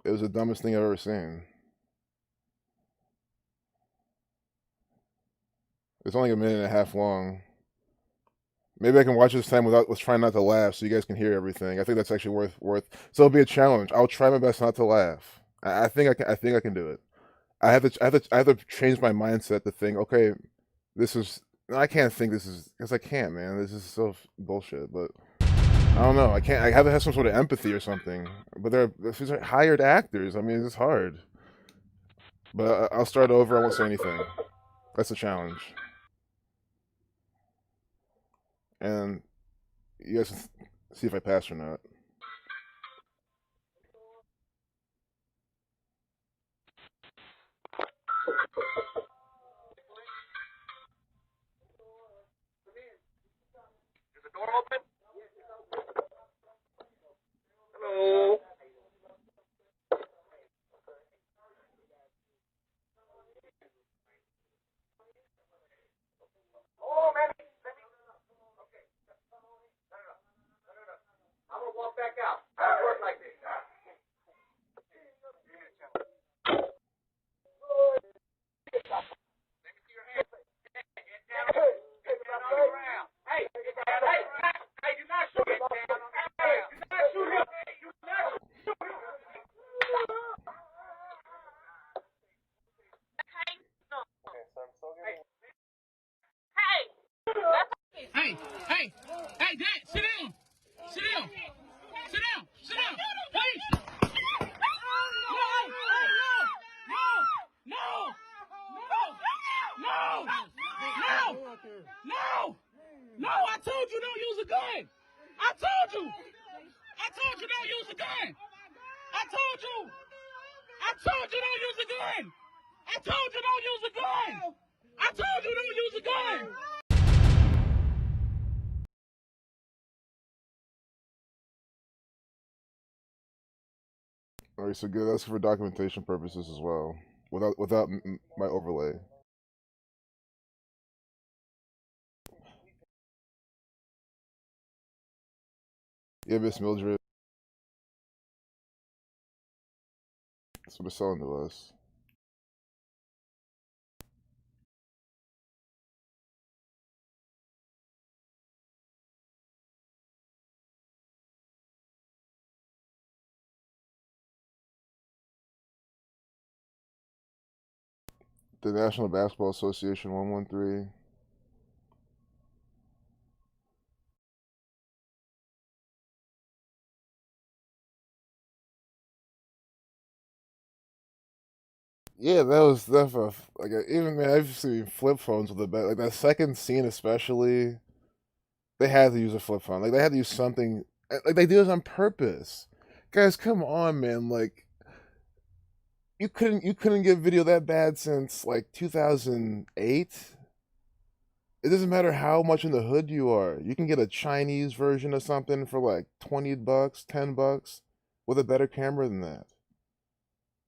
it was the dumbest thing I've ever seen. It's only a minute and a half long. Maybe I can watch this time without trying not to laugh, so you guys can hear everything. I think that's actually worth. So it'll be a challenge. I'll try my best not to laugh. I think I can. I think I can do it. I have to change my mindset to think. Okay, this is. I can't think this is because I can't, man. This is so bullshit. But I don't know. I can't. I have to have some sort of empathy or something. But these are hired actors. I mean, it's hard. But I'll start over. I won't say anything. That's a challenge. And you guys can see if I pass or not. Is the door open? Hello. Oh, man. Okay. No. I'm gonna walk back out. I don't work like this. Let me see your hands. Get down. Get down on the ground. Hey, get down. Hey, do not shoot him. Get down on the ground. Hey, do not shoot him. Do not shoot him. Hey, Dad, sit down. Sit down. Sit down. Sit down. Please. No, I told you don't use a gun. I told you. I told you don't use a gun. I told you. I told you don't use a gun. I told you don't use a gun. I told you don't use a gun. All right, so good. That's for documentation purposes as well, without my overlay. Yeah, Miss Mildred. That's what they're selling to us. The National Basketball Association 113. Yeah, that was definitely like even man. I've seen flip phones with the best. Like that second scene, especially, they had to use a flip phone. Like they had to use something. Like they do this on purpose. Guys, come on, man. Like you couldn't get video that bad since like 2008. It doesn't matter how much in the hood you are. You can get a Chinese version of something for like $20, $10 with a better camera than that.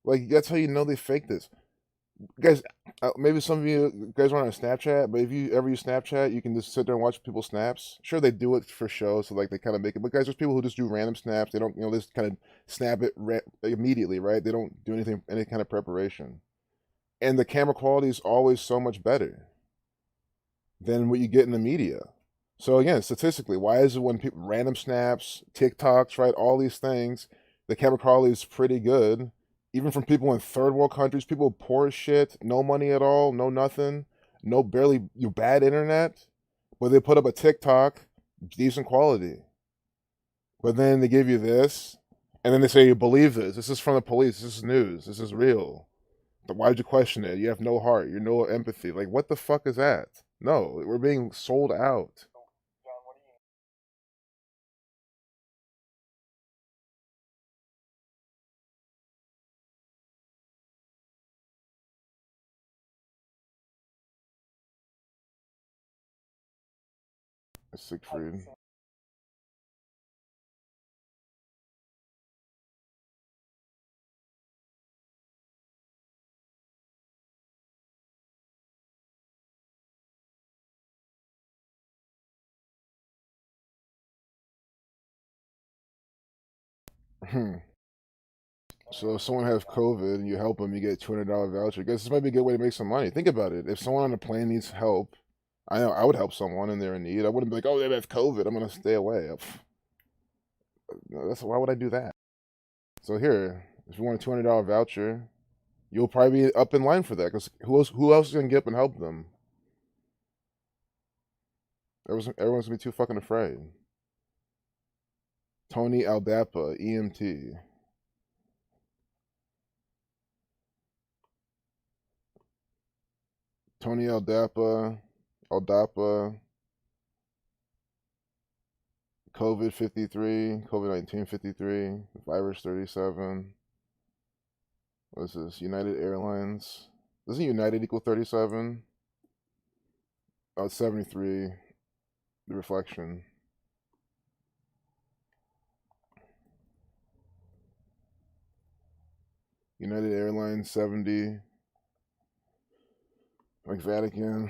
Like that's how you know they faked this. Guys, maybe some of you guys aren't on Snapchat, but if you ever use Snapchat, you can just sit there and watch people's snaps. Sure, they do it for show, so like they kind of make it. But guys, there's people who just do random snaps. They don't, they just kind of snap it immediately, right? They don't do anything, any kind of preparation. And the camera quality is always so much better than what you get in the media. So again, statistically, why is it when people random snaps, TikToks, right, all these things, the camera quality is pretty good, even from people in third world countries, people poor as shit, no money at all, no nothing, no barely you bad internet, but they put up a TikTok, decent quality. But then they give you this, and then they say you believe this. This is from the police. This is news. This is real. But why'd you question it? You have no heart. You're no empathy. Like what the fuck is that? No, we're being sold out. Siegfried. So if someone has COVID and you help them, you get a $200 voucher. I guess this might be a good way to make some money. Think about it. If someone on a plane needs help, I know I would help someone and they're in need. I wouldn't be like, oh, they have COVID, I'm gonna stay away. No, that's why would I do that? So here, if you want a $200 voucher, you'll probably be up in line for that because who else is gonna get up and help them? Everyone's gonna be too fucking afraid. Tony Aldapa, EMT. Tony Aldapa, COVID 53, COVID-19 53, virus 37. What is this? United Airlines. Doesn't United equal 37? Oh, it's 73. The reflection. United Airlines 70. Like Vatican.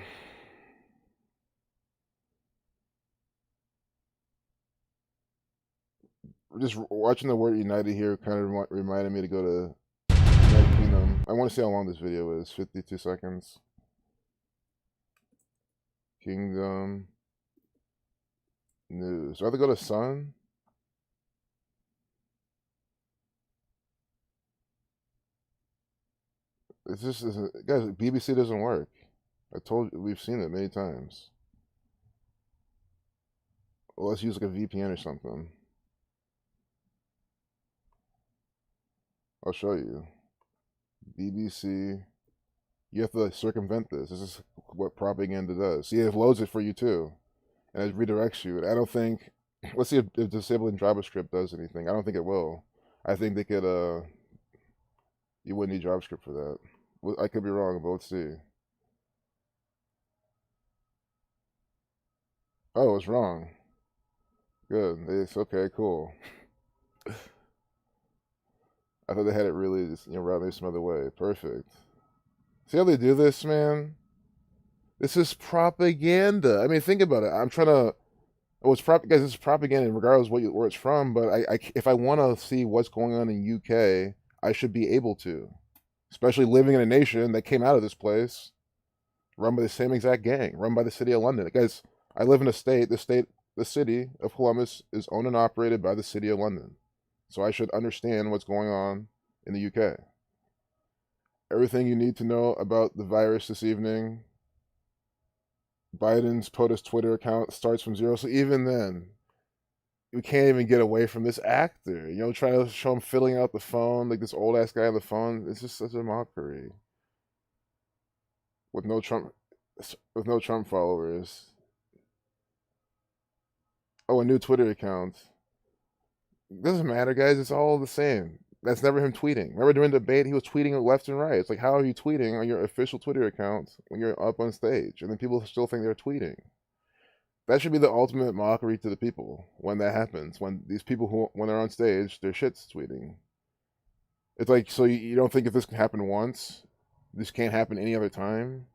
Just watching the word United here kind of reminded me to go to United Kingdom. I want to see how long this video is. 52 seconds. Kingdom. News. Do I have to go to Sun? It's just, guys, BBC doesn't work. I told you, we've seen it many times. Well, let's use like a VPN or something. I'll show you. BBC. You have to like, circumvent this. This is what propaganda does. See, it loads it for you too. And it redirects you. And I don't think, let's see if disabling JavaScript does anything. I don't think it will. I think they could, you wouldn't need JavaScript for that. Well, I could be wrong, but let's see. Oh, it's wrong. Good. It's okay, cool. I thought they had it really just, routed some other way. Perfect. See how they do this, man? This is propaganda. I mean, think about it. I'm trying to. Well, guys. This is propaganda, regardless of where it's from. But if I want to see what's going on in UK, I should be able to. Especially living in a nation that came out of this place, run by the same exact gang, run by the city of London. Guys, I live in a state. The city of Columbus is owned and operated by the city of London. So I should understand what's going on in the UK. Everything you need to know about the virus this evening. Biden's POTUS Twitter account starts from 0. So even then, you can't even get away from this actor. Trying to show him filling out the phone, like this old ass guy on the phone. It's just such a mockery. With no Trump followers. Oh, a new Twitter account. Doesn't matter, guys. It's all the same. That's never him tweeting. Remember during the debate, he was tweeting left and right. It's like, how are you tweeting on your official Twitter account when you're up on stage? And then people still think they're tweeting. That should be the ultimate mockery to the people when that happens. When these people, when they're on stage, their shit's tweeting. It's like, so you don't think if this can happen once, this can't happen any other time?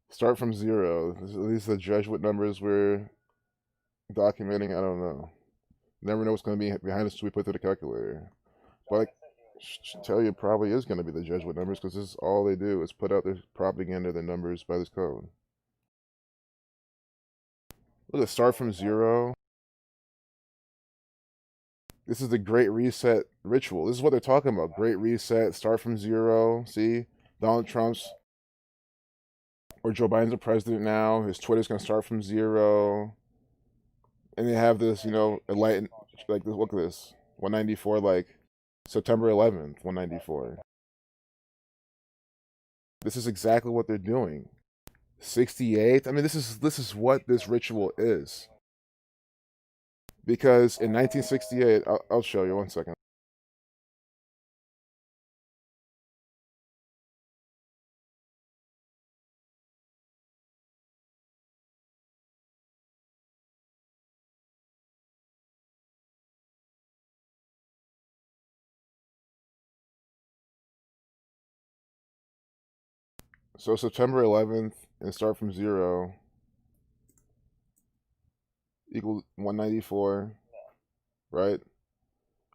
Start from 0. These are the Jesuit numbers we're documenting. I don't know. Never know what's going to be behind us until we put through the calculator. But I should tell you, it probably is going to be the Jesuit numbers because this is all they do is put out their propaganda, their numbers by this code. Look at start from 0. This is the Great Reset ritual. This is what they're talking about. Great Reset, start from 0. See? Donald Trump's or Joe Biden's the president now. His Twitter's going to start from 0. And they have this, enlightened, like, look at this. 194, like, September 11th, 194. This is exactly what they're doing. 68. I mean, this is what this ritual is. Because in 1968, I'll show you 1 second. So September 11th and start from 0. equal 194, right?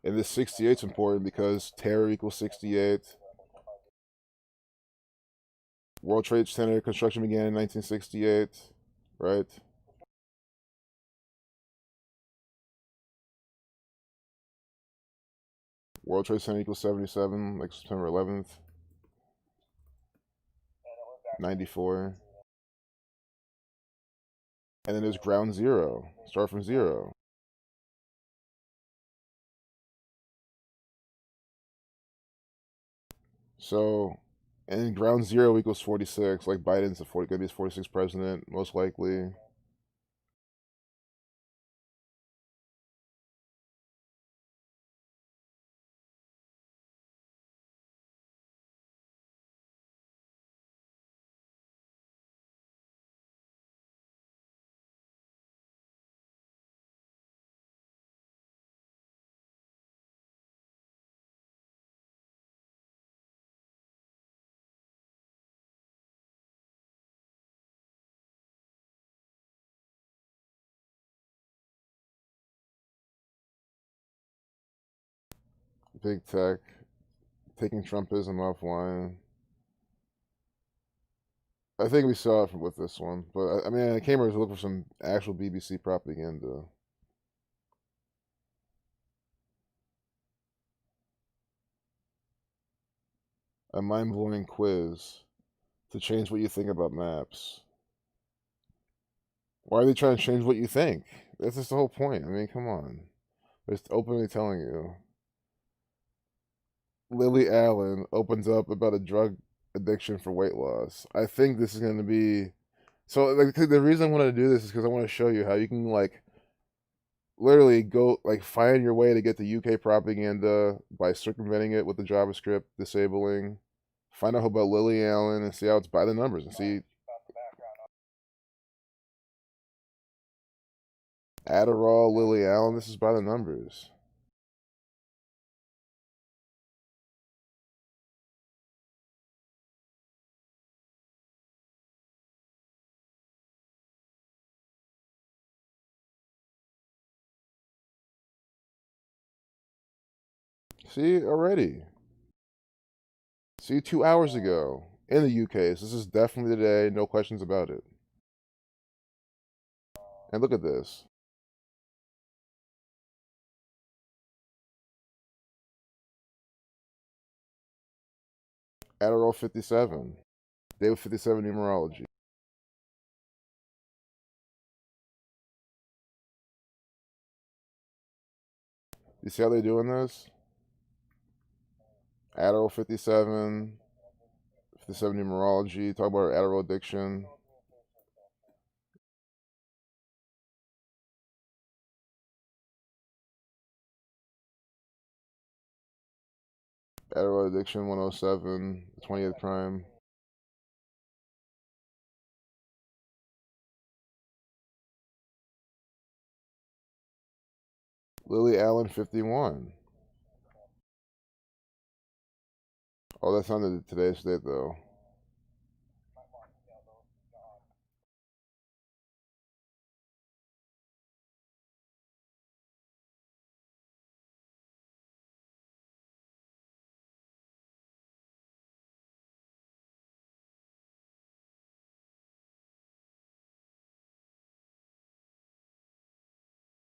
And this 68 is important because terror equals 68. World Trade Center construction began in 1968, right? World Trade Center equals 77, like September 11th, 94. And then there's ground zero, start from zero. So, and ground zero equals 46, like Biden's going to be his 46th president, most likely. Big tech, taking Trumpism offline. I think we saw it with this one, but I mean, I came here to look for some actual BBC propaganda. A mind-blowing quiz to change what you think about maps. Why are they trying to change what you think? That's just the whole point. I mean, come on. They're just openly telling you. Lily Allen opens up about a drug addiction for weight loss. I think this is going to be so. Like the reason I want to do this is because I want to show you how you can like literally go like find your way to get the UK propaganda by circumventing it with the JavaScript disabling. Find out about Lily Allen and see how it's by the numbers and see Adderall, Lily Allen. This is by the numbers. See already. See 2 hours ago in the UK. So this is definitely today. No questions about it. And look at this. Adderall 57. Day with 57 numerology. You see how they're doing this? Adderall 57, 57 numerology, talk about Adderall addiction. Adderall addiction 107, 20th prime. Lily Allen 51. Oh, that's not the today's date though.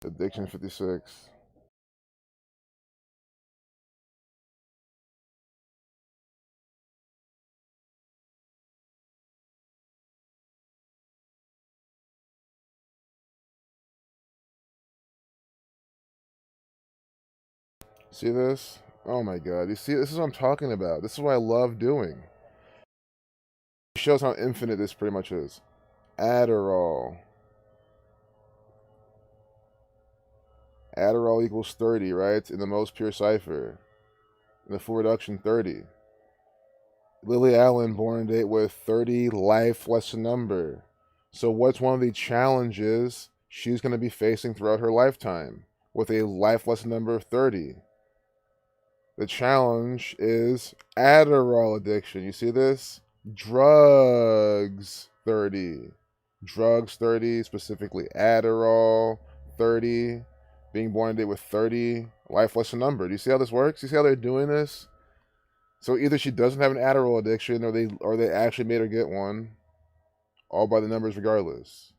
Addiction 56. See this? Oh my god. You see, this is what I'm talking about. This is what I love doing. It shows how infinite this pretty much is. Adderall. Adderall equals 30, right? In the most pure cipher. In the full reduction, 30. Lily Allen, born date with 30 life lesson number. So what's one of the challenges she's going to be facing throughout her lifetime with a life lesson number of 30? The challenge is Adderall addiction. You see this? Drugs, 30. drugs 30, specifically Adderall 30, being born today with 30, life lesson number. Do you see how this works? You see how they're doing this? So either she doesn't have an Adderall addiction, or they actually made her get one, all by the numbers regardless.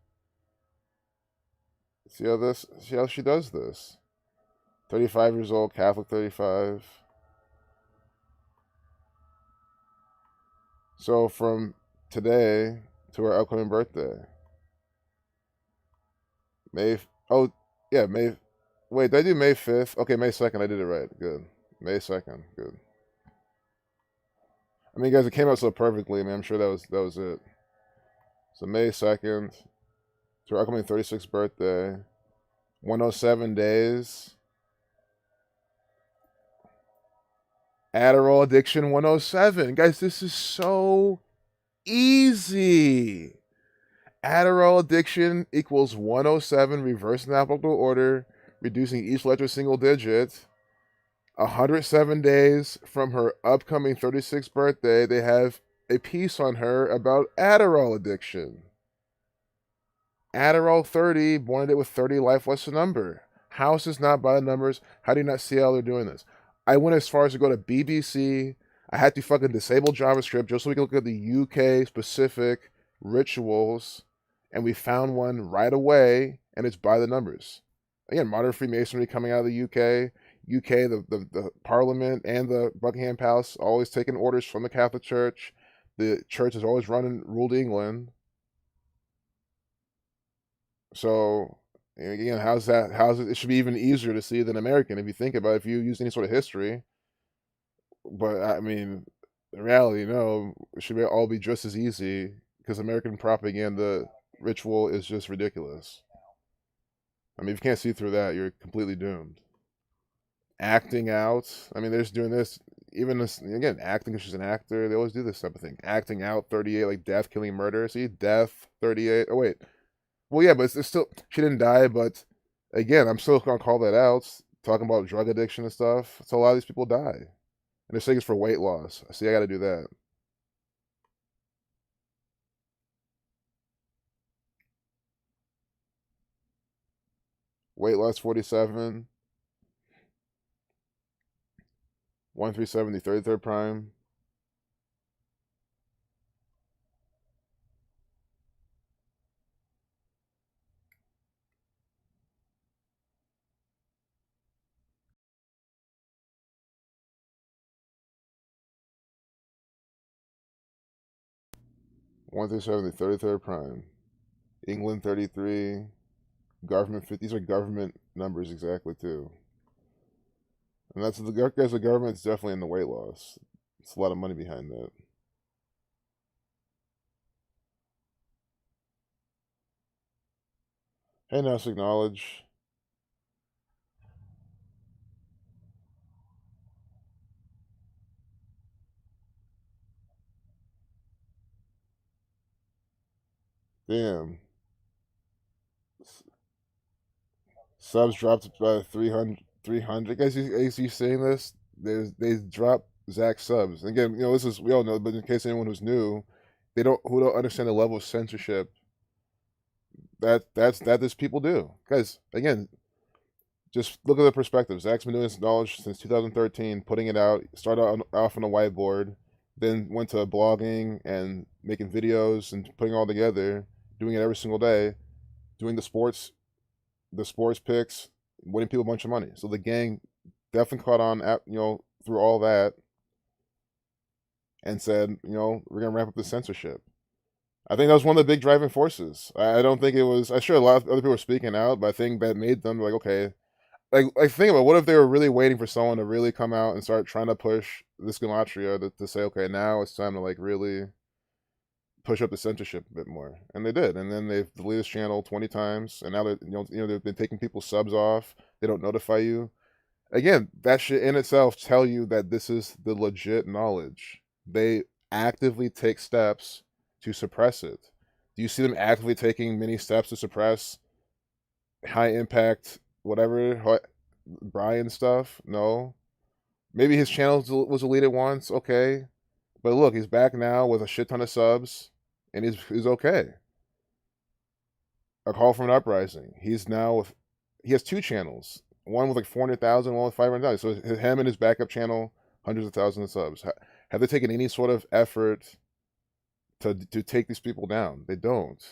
See how this? See how she does this? 35 years old, Catholic 35. So from today to her upcoming birthday, May. Oh, yeah, May. Wait, did I do May 5th? Okay, May 2nd. I did it right. Good. May 2nd. Good. I mean, guys, it came out so perfectly. I mean, I'm sure that was it. So May 2nd to her upcoming 36th birthday. 107 days. Adderall addiction 107. Guys, this is so easy. Adderall addiction equals 107, reverse in alphabetical order, reducing each letter single digit. 107 days from her upcoming 36th birthday, they have a piece on her about Adderall addiction. Adderall 30, born it with 30, life lesson number. How is this not by the numbers? How do you not see how they're doing this? I went as far as to go to BBC. I had to fucking disable JavaScript just so we could look at the UK specific rituals, and we found one right away, and it's by the numbers. Again, modern Freemasonry coming out of the UK. The Parliament and the Buckingham Palace always taking orders from the Catholic Church. The Church has always ruled England. So again, how's it? It should be even easier to see than American if you think about it, if you use any sort of history. But I mean, in reality, no, it should all be just as easy because American propaganda ritual is just ridiculous. I mean, if you can't see through that, you're completely doomed. Acting out. I mean, they're just doing this. Even this, again, acting because she's an actor. They always do this type of thing. Acting out 38, like death, killing, murder. See, death 38. Oh wait, well yeah, but it's still, she didn't die. But again, I'm still gonna call that out. Talking about drug addiction and stuff. So a lot of these people die, and they're saying it's for weight loss. See, I got to do that. Weight loss 47. 137, the 33rd prime. One through seven, the 33rd prime. England 33. Government 50. These are government numbers exactly too. And that's the guys. The government's definitely in the weight loss. It's a lot of money behind that. Hey, now acknowledge. Damn. Subs dropped by 300. 300. Guys, you saying this? They dropped Zach subs. And again, this is, we all know, but in case anyone who's new, who don't understand the level of censorship that this people do. Guys, again, just look at the perspective. Zach's been doing this knowledge since 2013, putting it out. Started off on a whiteboard, then went to blogging and making videos and putting it all together, doing it every single day, doing the sports picks, winning people a bunch of money. So the gang definitely caught on, through all that, and said, we're gonna ramp up the censorship. I think that was one of the big driving forces. I don't think it was. I'm sure a lot of other people were speaking out, but I think that made them like, okay, like think about what if they were really waiting for someone to really come out and start trying to push this Gematria to say, okay, now it's time to like really push up the censorship a bit more, and they did. And then they've deleted this channel 20 times, and now they've been taking people's subs off. They don't notify you. Again, that should in itself tell you that this is the legit knowledge. They actively take steps to suppress it. Do you see them actively taking many steps to suppress high impact whatever Brian stuff? No. Maybe his channel was deleted once, okay. But look, he's back now with a shit ton of subs, and he's okay. A Call from an Uprising. He has two channels. One with like 400,000, one with 500,000. So him and his backup channel, hundreds of thousands of subs. Have they taken any sort of effort to take these people down? They don't.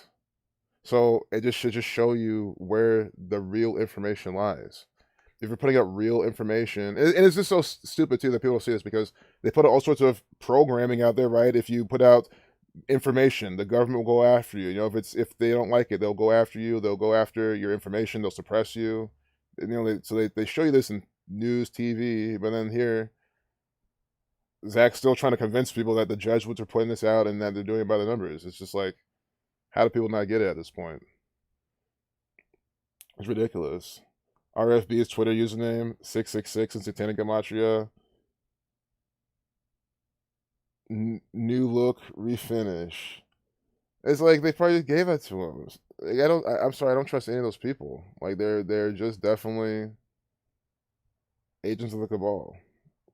So it just should just show you where the real information lies. If you're putting out real information, and it's just so stupid too that people see this because they put all sorts of programming out there, right? If you put out information, the government will go after you. You know, if they don't like it, they'll go after you. They'll go after your information. They'll suppress you. And, you know, they show you this in news, TV, but then here, Zach's still trying to convince people that the Jesuits are putting this out and that they're doing it by the numbers. It's just like, how do people not get it at this point? It's ridiculous. RFB's Twitter username 666 in Satanic Gematria. New look, refinish. It's like they probably gave that to him. Like, I'm sorry, I don't trust any of those people. Like they're just definitely agents of the cabal.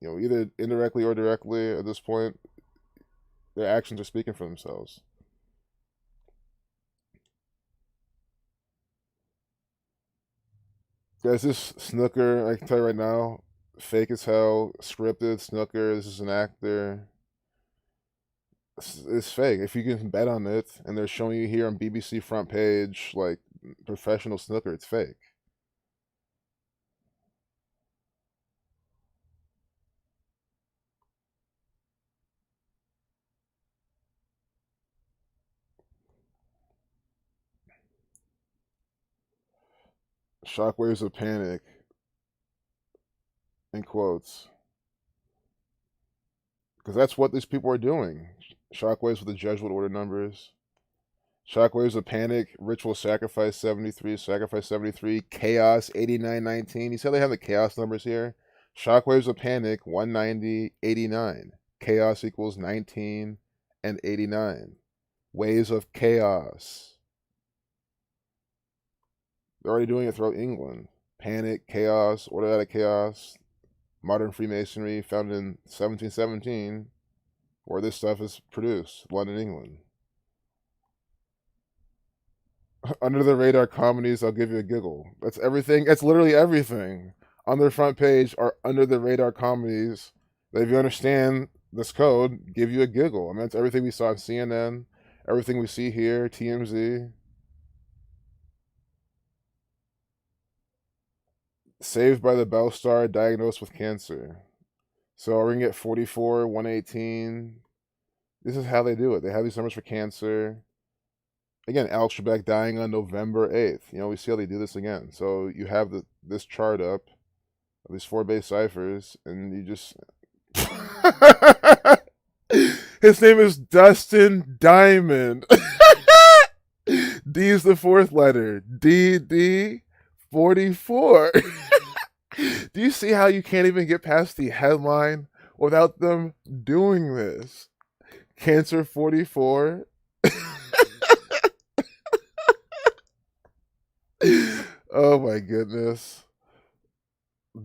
You know, either indirectly or directly at this point, their actions are speaking for themselves. Guys, this snooker, I can tell you right now, fake as hell, scripted snooker. This is an actor. It's fake. If you can bet on it, and they're showing you here on BBC front page, like professional snooker, it's fake. Shockwaves of panic, in quotes, because that's what these people are doing. Shockwaves with the Jesuit order numbers. Shockwaves of panic, ritual sacrifice 73, chaos 8919. You see how they have the chaos numbers here? Shockwaves of panic 190, 89. Chaos equals 19 and 89. Waves of chaos. They're already doing it throughout England. Panic, chaos, order out of chaos, modern Freemasonry, founded in 1717, where this stuff is produced, London, England. Under the radar comedies, I'll give you a giggle. That's everything. That's literally everything. On their front page are under the radar comedies that, if you understand this code, give you a giggle. I mean, that's everything we saw on CNN, everything we see here, TMZ. Saved by the Bell Star, diagnosed with cancer. So we're gonna get 44, 118. This is how they do it. They have these numbers for cancer. Again, Alex Trebek dying on November 8th. You know, we see how they do this again. So you have this chart up of these 4 base ciphers, and you just... His name is Dustin Diamond. D is the 4th letter. D 44. Do you see how you can't even get past the headline without them doing this? Cancer 44. Oh my goodness.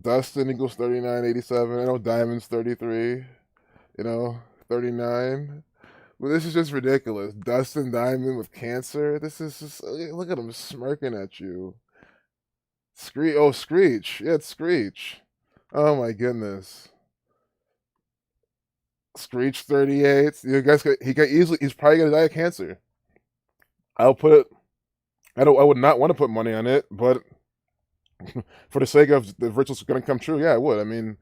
Dustin equals 3987. I know Diamond's 33. You know, 39. But this is just ridiculous. Dustin Diamond with cancer. This is just, look at him smirking at you. Screech. Yeah, it's Screech. Oh my goodness. Screech 38. You guys, he's probably gonna die of cancer. I'll put it. I would not want to put money on it, but for the sake of the ritual's gonna come true, yeah, I would. I mean,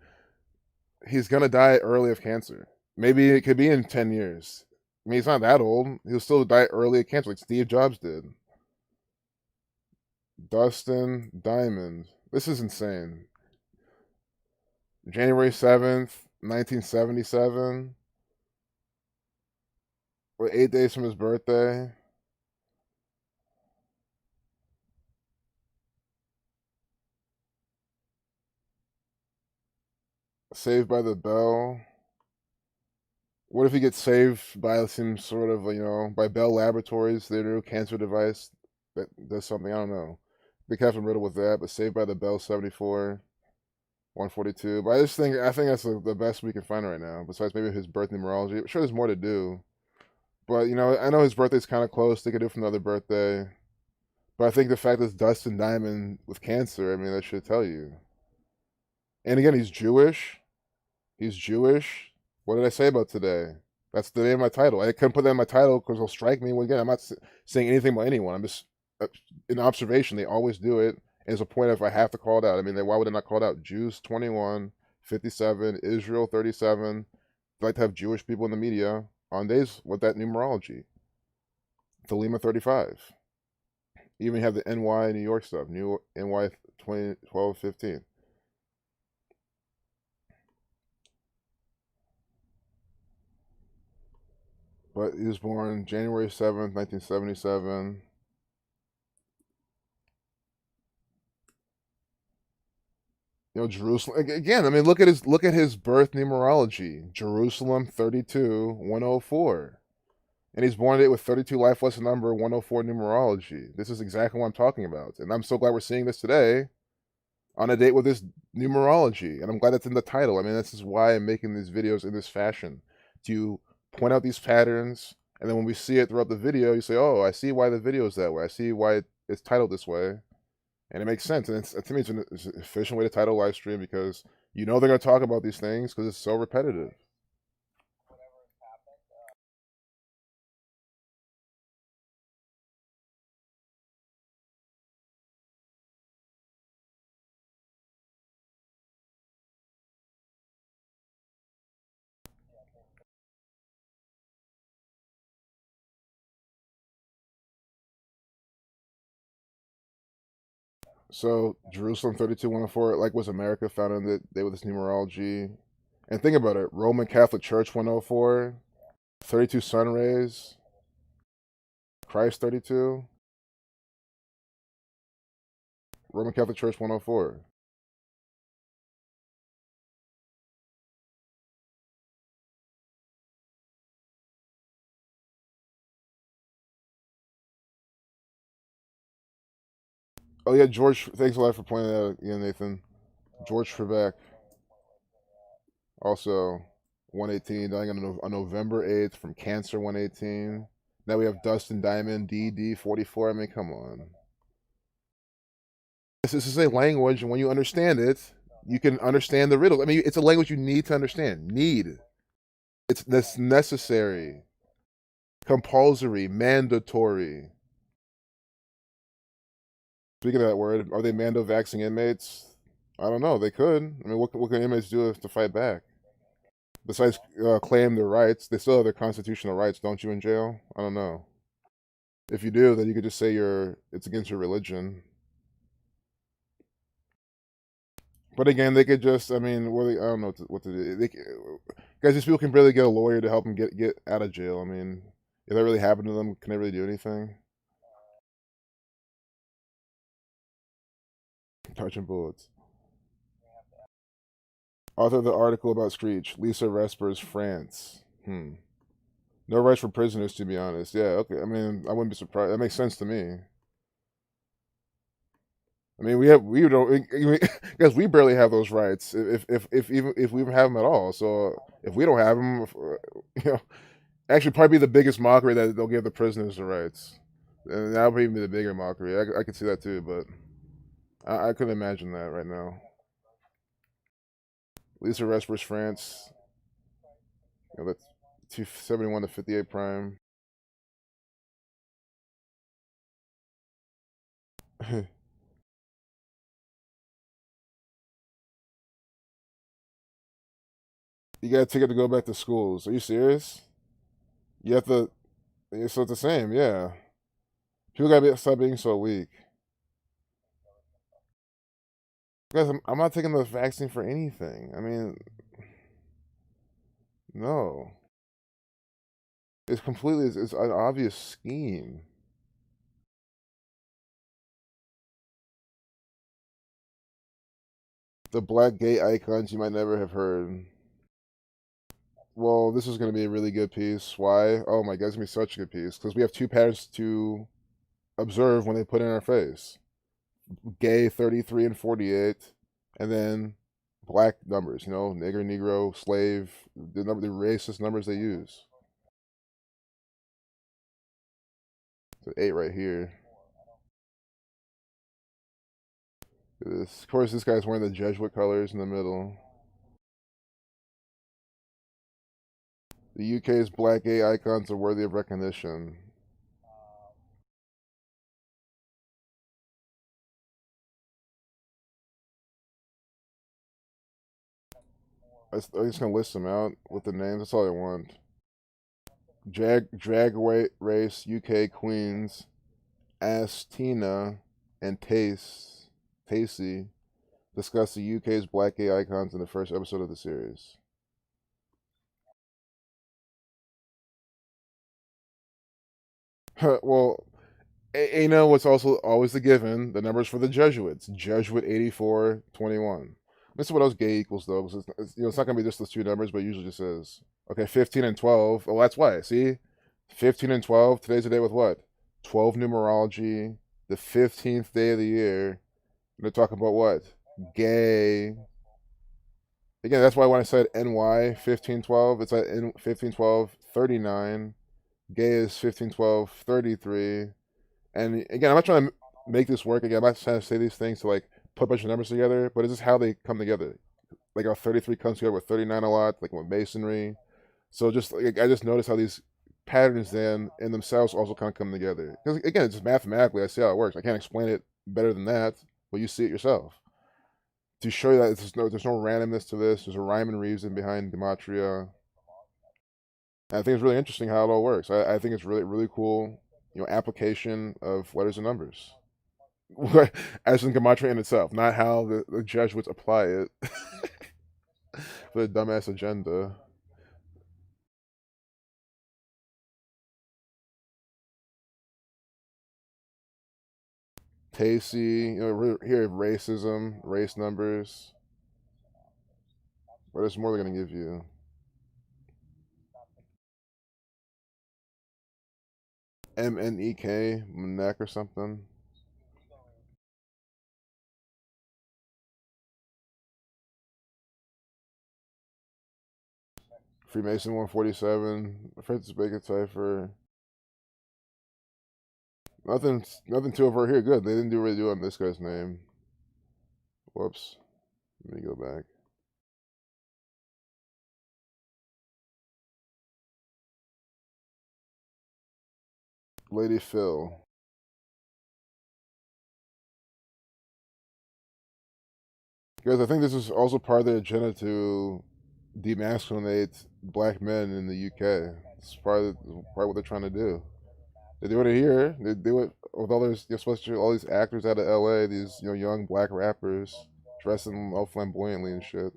he's gonna die early of cancer. Maybe it could be in 10 years. I mean, he's not that old. He'll still die early of cancer, like Steve Jobs did. Dustin Diamond. This is insane. January 7th, 1977. We're 8 days from his birthday. Saved by the Bell. What if he gets saved by some sort of, by Bell Laboratories, their new cancer device that does something? I don't know. Be careful riddle with that, but Saved by the Bell 74, 142. But I think that's the best we can find right now, besides maybe his birth numerology. I'm sure there's more to do. But, I know his birthday's kind of close. They could do it from the other birthday. But I think the fact that it's Dustin Diamond with Cancer, I mean, that should tell you. And again, he's Jewish. He's Jewish. What did I say about today? That's the name of my title. I couldn't put that in my title because it'll strike me. Well, again, I'm not saying anything about anyone. I'm just an observation. They always do it. And it's a point if I have to call it out. I mean, why would I not call it out? Jews 21, 57, Israel 37. I'd like to have Jewish people in the media on days with that numerology. Thelema 35. Even have the NY New York stuff. New NY 2012, 15. But he was born January 7th, 1977. You know, Jerusalem again. I mean, look at his birth numerology. Jerusalem 32 104, and he's born it with 32 life lesson number 104 numerology. This is exactly what I'm talking about, and I'm so glad we're seeing this today on a date with this numerology, and I'm glad it's in the title. I mean, this is why I'm making these videos in this fashion, to point out these patterns, and then when we see it throughout the video, you say, "Oh, I see why the video is that way. I see why it's titled this way." And it makes sense. And to me, it's an efficient way to title a live stream because you know they're going to talk about these things because it's so repetitive. So Jerusalem 32 104, like was America founded the day with this numerology. And think about it, Roman Catholic Church 104, 32 sun rays, Christ 32, Roman Catholic Church 104. Oh yeah, George, thanks a lot for pointing that out again, Nathan. George Trebek, also 118, dying on November 8th from cancer 118. Now we have Dustin Diamond, DD 44. I mean, come on. This is a language, and when you understand it, you can understand the riddle. I mean, it's a language you need to understand. Need. It's necessary, compulsory, mandatory. Speaking of that word, are they mando-vaxxing inmates? I don't know. They could. I mean, what can inmates do to fight back? Besides claim their rights, they still have their constitutional rights, don't you, in jail? I don't know. If you do, then you could just say it's against your religion. But again, they could just, I mean, I don't know what to do. Guys, these people can barely get a lawyer to help them get out of jail. I mean, if that really happened to them, can they really do anything? Touching bullets. Author of the article about Screech, Lisa Respers, France. No rights for prisoners, to be honest. Yeah, okay. I mean, I wouldn't be surprised. That makes sense to me. I mean, we don't, because we barely have those rights. If we even have them at all. So if we don't have them, you know, actually probably be the biggest mockery that they'll give the prisoners the rights, and that would even be the bigger mockery. I could see that too, but I couldn't imagine that right now. Lisa Respers, France. You know, that's 271 to 58 prime. You got a ticket to go back to schools. Are you serious? You have to. So it's the same, yeah. People gotta stop being so weak. Guys, I'm not taking the vaccine for anything. I mean, no. It's an obvious scheme. The black gay icons you might never have heard. Well, this is going to be a really good piece. Why? Oh my god, it's going to be such a good piece. Because we have two patterns to observe when they put in our face. Gay 33 and 48, and then black numbers, you know, nigger, negro, slave, the racist numbers they use. So 8 right here. Of course, this guy's wearing the Jesuit colors in the middle. The UK's black gay icons are worthy of recognition. I'm just gonna list them out with the names. That's all I want. Drag Race UK Queens, Astina, and Tacey discuss the UK's black gay icons in the first episode of the series. Well, you know what's also always a given? The numbers for the Jesuits. Jesuit 8421. This is what else gay equals though. Because it's not gonna be just those two numbers, but it usually just is. Okay, 15 and 12. Oh, that's why. See, 15 and 12. Today's the day with what? 12 numerology. The 15th day of the year. And they're talking about what? Gay. Again, that's why when I said NY 1512, it's at 1512 39. Gay is 1512 33. And again, I'm not trying to make this work. Again, I'm not trying to say these things to like put a bunch of numbers together, but it's just how they come together. Like how 33 comes together with 39 a lot, like with Masonry. So just like, I just noticed how these patterns then in themselves also kind of come together. Because again, it's just mathematically, I see how it works. I can't explain it better than that, but you see it yourself. To show you that there's no randomness to this, there's a rhyme and reason behind Gematria. And I think it's really interesting how it all works. I think it's really, really cool, application of letters and numbers. As in Gematria in itself, not how the Jesuits apply it for the dumbass agenda. Tacey, here racism, race numbers. What is more they're gonna give you? MNEK, neck or something. Freemason 147, Francis Bacon cipher. Nothing too over here. Good. They didn't really do it on this guy's name. Whoops. Let me go back. Lady Phil. Guys, I think this is also part of their agenda to demasculinate black men in the UK. It's part of what they're trying to do. They do it here. They do it with all these, especially all these actors out of LA. These young black rappers dressing all flamboyantly and shit.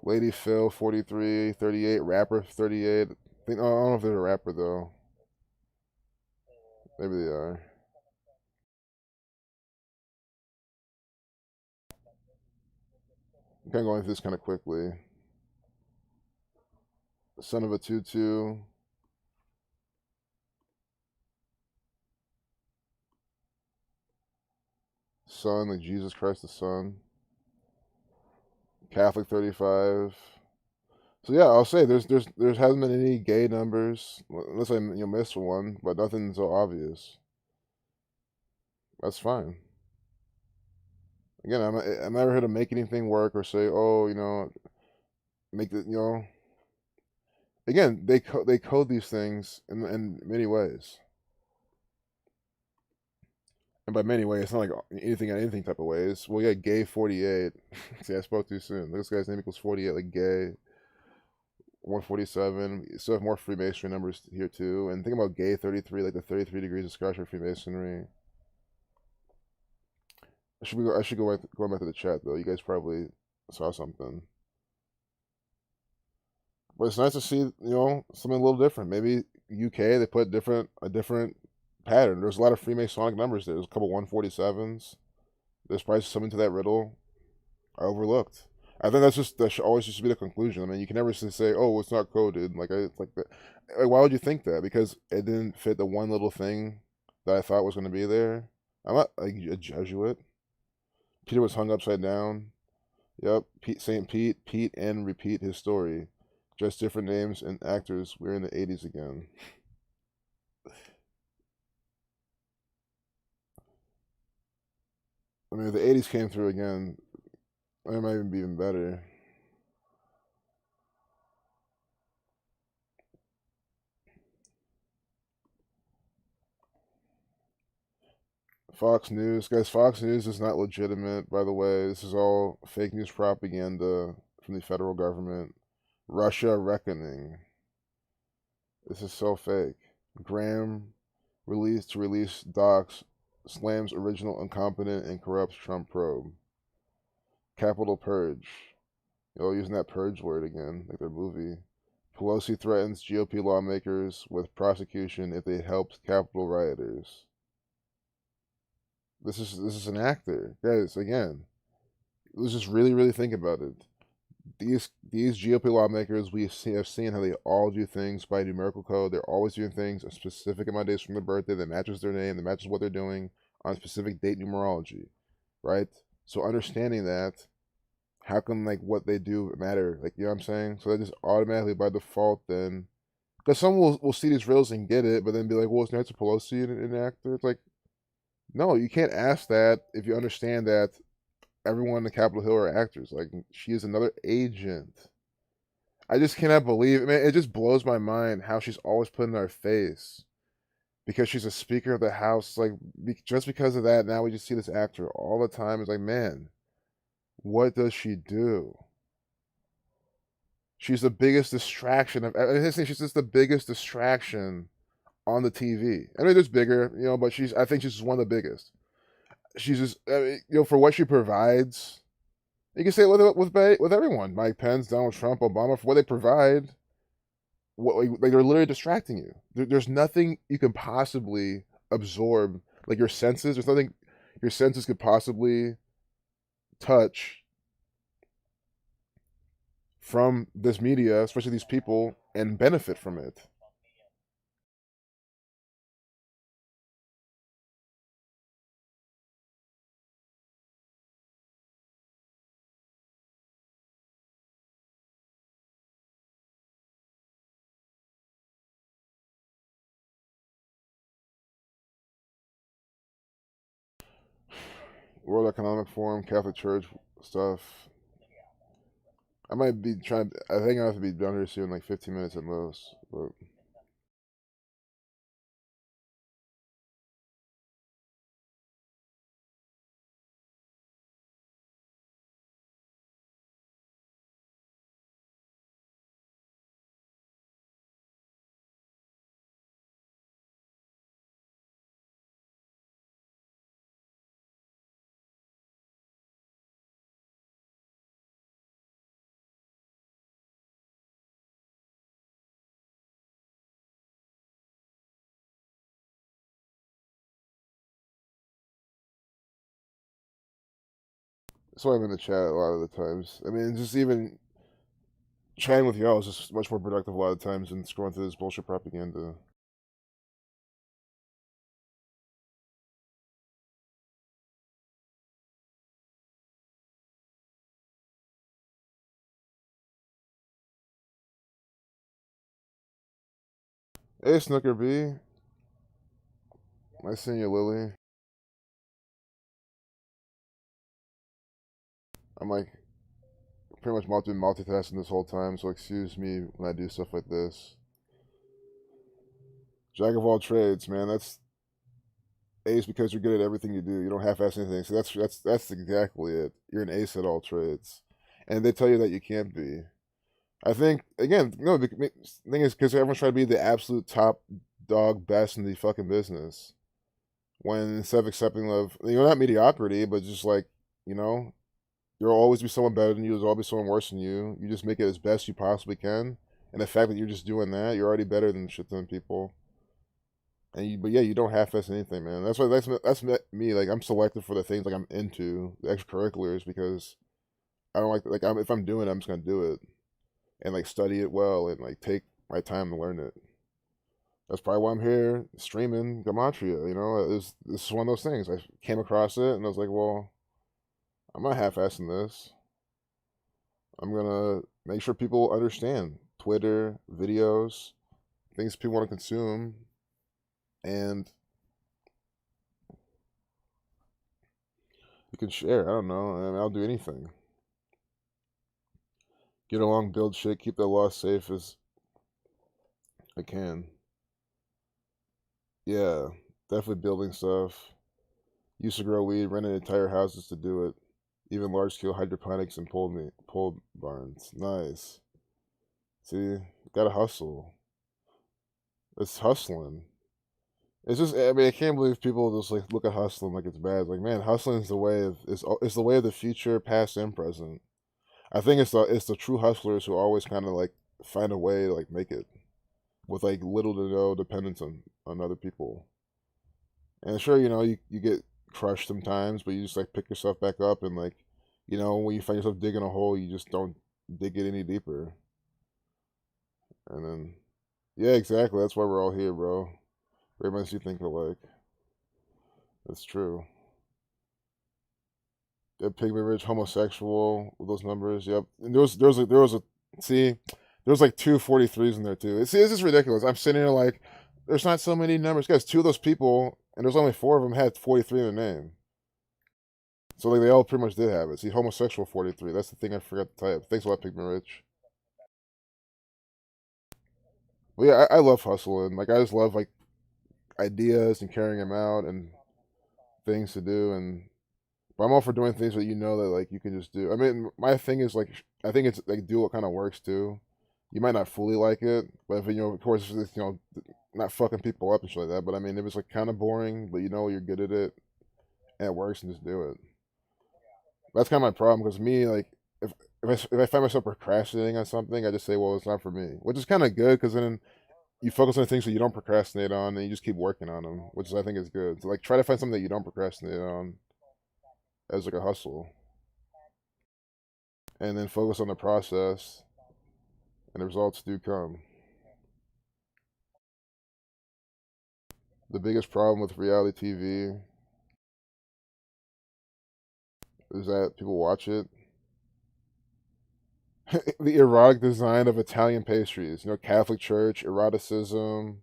Lady Phil 43, 38, rapper 38. I don't know if they're a rapper though. Maybe they are. I'm kind of going through this kind of quickly. Son of a tutu. Son, like Jesus Christ the Son. Catholic 35. So yeah, I'll say there hasn't been any gay numbers unless I missed one, but nothing so obvious. That's fine. Again, I'm never here to make anything work or say, oh, make the Again, they code these things in many ways, and by many ways, it's not like anything type of ways. Well, yeah, gay 48. See, I spoke too soon. This guy's name equals 48, like gay. 147. You still have more Freemasonry numbers here too. And think about gay 33, like the 33 degrees of Scotch Freemasonry. I should go going back to the chat though. You guys probably saw something. But it's nice to see, something a little different. Maybe UK they put a different pattern. There's a lot of Freemasonic numbers there. There's a couple 147s. There's probably something to that riddle I overlooked. I think that should always just be the conclusion. I mean, you can never say, "Oh, it's not coded." It's like that. Like, why would you think that? Because it didn't fit the one little thing that I thought was going to be there. I'm not like a Jesuit. Peter was hung upside down. Yep, Saint Pete, and repeat his story. Just different names and actors. We're in the '80s again. I mean, if the '80s came through again, it might even be even better. Fox News, guys. Fox News is not legitimate, by the way. This is all fake news propaganda from the federal government. Russia reckoning. This is so fake. Graham release docs slams original incompetent and corrupt Trump probe. Capital Purge. Y'all using that purge word again, like their movie. Pelosi threatens GOP lawmakers with prosecution if they helped Capitol rioters. This is an actor, guys. Again, let's just really think about it. These GOP lawmakers, have seen how they all do things by numerical code. They're always doing things a specific amount of days from their birthday that matches their name, that matches what they're doing on specific date numerology, right? So understanding that, how come like what they do matter? Like, you know what I'm saying? So that just automatically by default then, because someone will see these reels and get it, but then be like, well, it's Nancy Pelosi an actor? It's like, no, you can't ask that if you understand that everyone in the Capitol Hill are actors. Like, she is another agent. I just cannot believe it. Man, it just blows my mind how she's always put in our face because she's a Speaker of the House. Like, just because of that, now we just see this actor all the time. It's like, man, what does she do? She's the biggest distraction of. She's just the biggest distraction on the TV. I mean, there's bigger, but I think she's one of the biggest. She's just, for what she provides. You can say it with everyone: Mike Pence, Donald Trump, Obama, for what they provide. Like they're literally distracting you. There's nothing you can possibly absorb, like your senses. There's nothing your senses could possibly touch from this media, especially these people, and benefit from it. World Economic Forum, Catholic Church stuff. I might be trying. I think I have to be done here soon, like 15 minutes at most. But that's why I'm in the chat a lot of the times. I mean, just even chatting with y'all is just much more productive a lot of times than scrolling through this bullshit propaganda. Hey, Snooker B. Nice seeing you, Lily. I'm like pretty much multitasking this whole time, so excuse me when I do stuff like this. Jack of all trades, man. That's ace because you're good at everything you do. You don't half-ass anything. So that's exactly it. You're an ace at all trades, and they tell you that you can't be. I think again, no. The thing is because everyone's trying to be the absolute top dog, best in the fucking business. When instead of accepting of not mediocrity, but just like you know, there'll always be someone better than you. There's always someone worse than you. You just make it as best you possibly can, and the fact that you're just doing that, you're already better than shit ton people. But yeah, you don't half-ass anything, man. That's me. Like I'm selective for the things like I'm into, the extracurriculars, because I don't if I'm doing it, I'm just gonna do it and like study it well and like take my time to learn it. That's probably why I'm here streaming Gematria. This is one of those things. I came across it and I was like, well, I'm not half-assing this. I'm gonna make sure people understand Twitter, videos, things people want to consume, and You can share. I don't know. I mean, I'll do anything. Get along, build shit, keep that law safe as I can. Yeah, definitely building stuff. Used to grow weed, rented entire houses to do it. Even large scale hydroponics and pole barns. Nice. See, gotta hustle. It's hustling. It's just, I mean, I can't believe people just like look at hustling like it's bad. Like, man, hustling is the way of it's the way of the future, past and present. I think it's the true hustlers who always kind of like find a way to like make it with like little to no dependence on other people. And sure, you get crushed sometimes, but you just like pick yourself back up and like, when you find yourself digging a hole, you just don't dig it any deeper. And then, yeah, exactly. That's why we're all here, bro. Very much you think alike. That's true. Yeah, Pigment Rich, homosexual with those numbers. Yep. And see, there was like two 43s in there too. See, this is ridiculous. I'm sitting here like, there's not so many numbers, guys. Two of those people, and there's only four of them had 43 in their name. So like they all pretty much did have it. See, homosexual 43. That's the thing I forgot to type. Thanks a lot, Pigment Rich. Well, yeah, I love hustling. Like I just love like ideas and carrying them out and things to do. And but I'm all for doing things that that like you can just do. I mean, my thing is like I think it's like do what kind of works too. You might not fully like it, but if of course, it's, not fucking people up and shit like that. But I mean, if it's like kind of boring, but you're good at it and it works, and just do it. That's kind of my problem because me, like, if I find myself procrastinating on something, I just say, well, it's not for me, which is kind of good because then you focus on the things that you don't procrastinate on, and you just keep working on them, which I think is good. So like, try to find something that you don't procrastinate on as like a hustle, and then focus on the process, and the results do come. The biggest problem with reality TV is that people watch it. The erotic design of Italian pastries, Catholic Church, eroticism,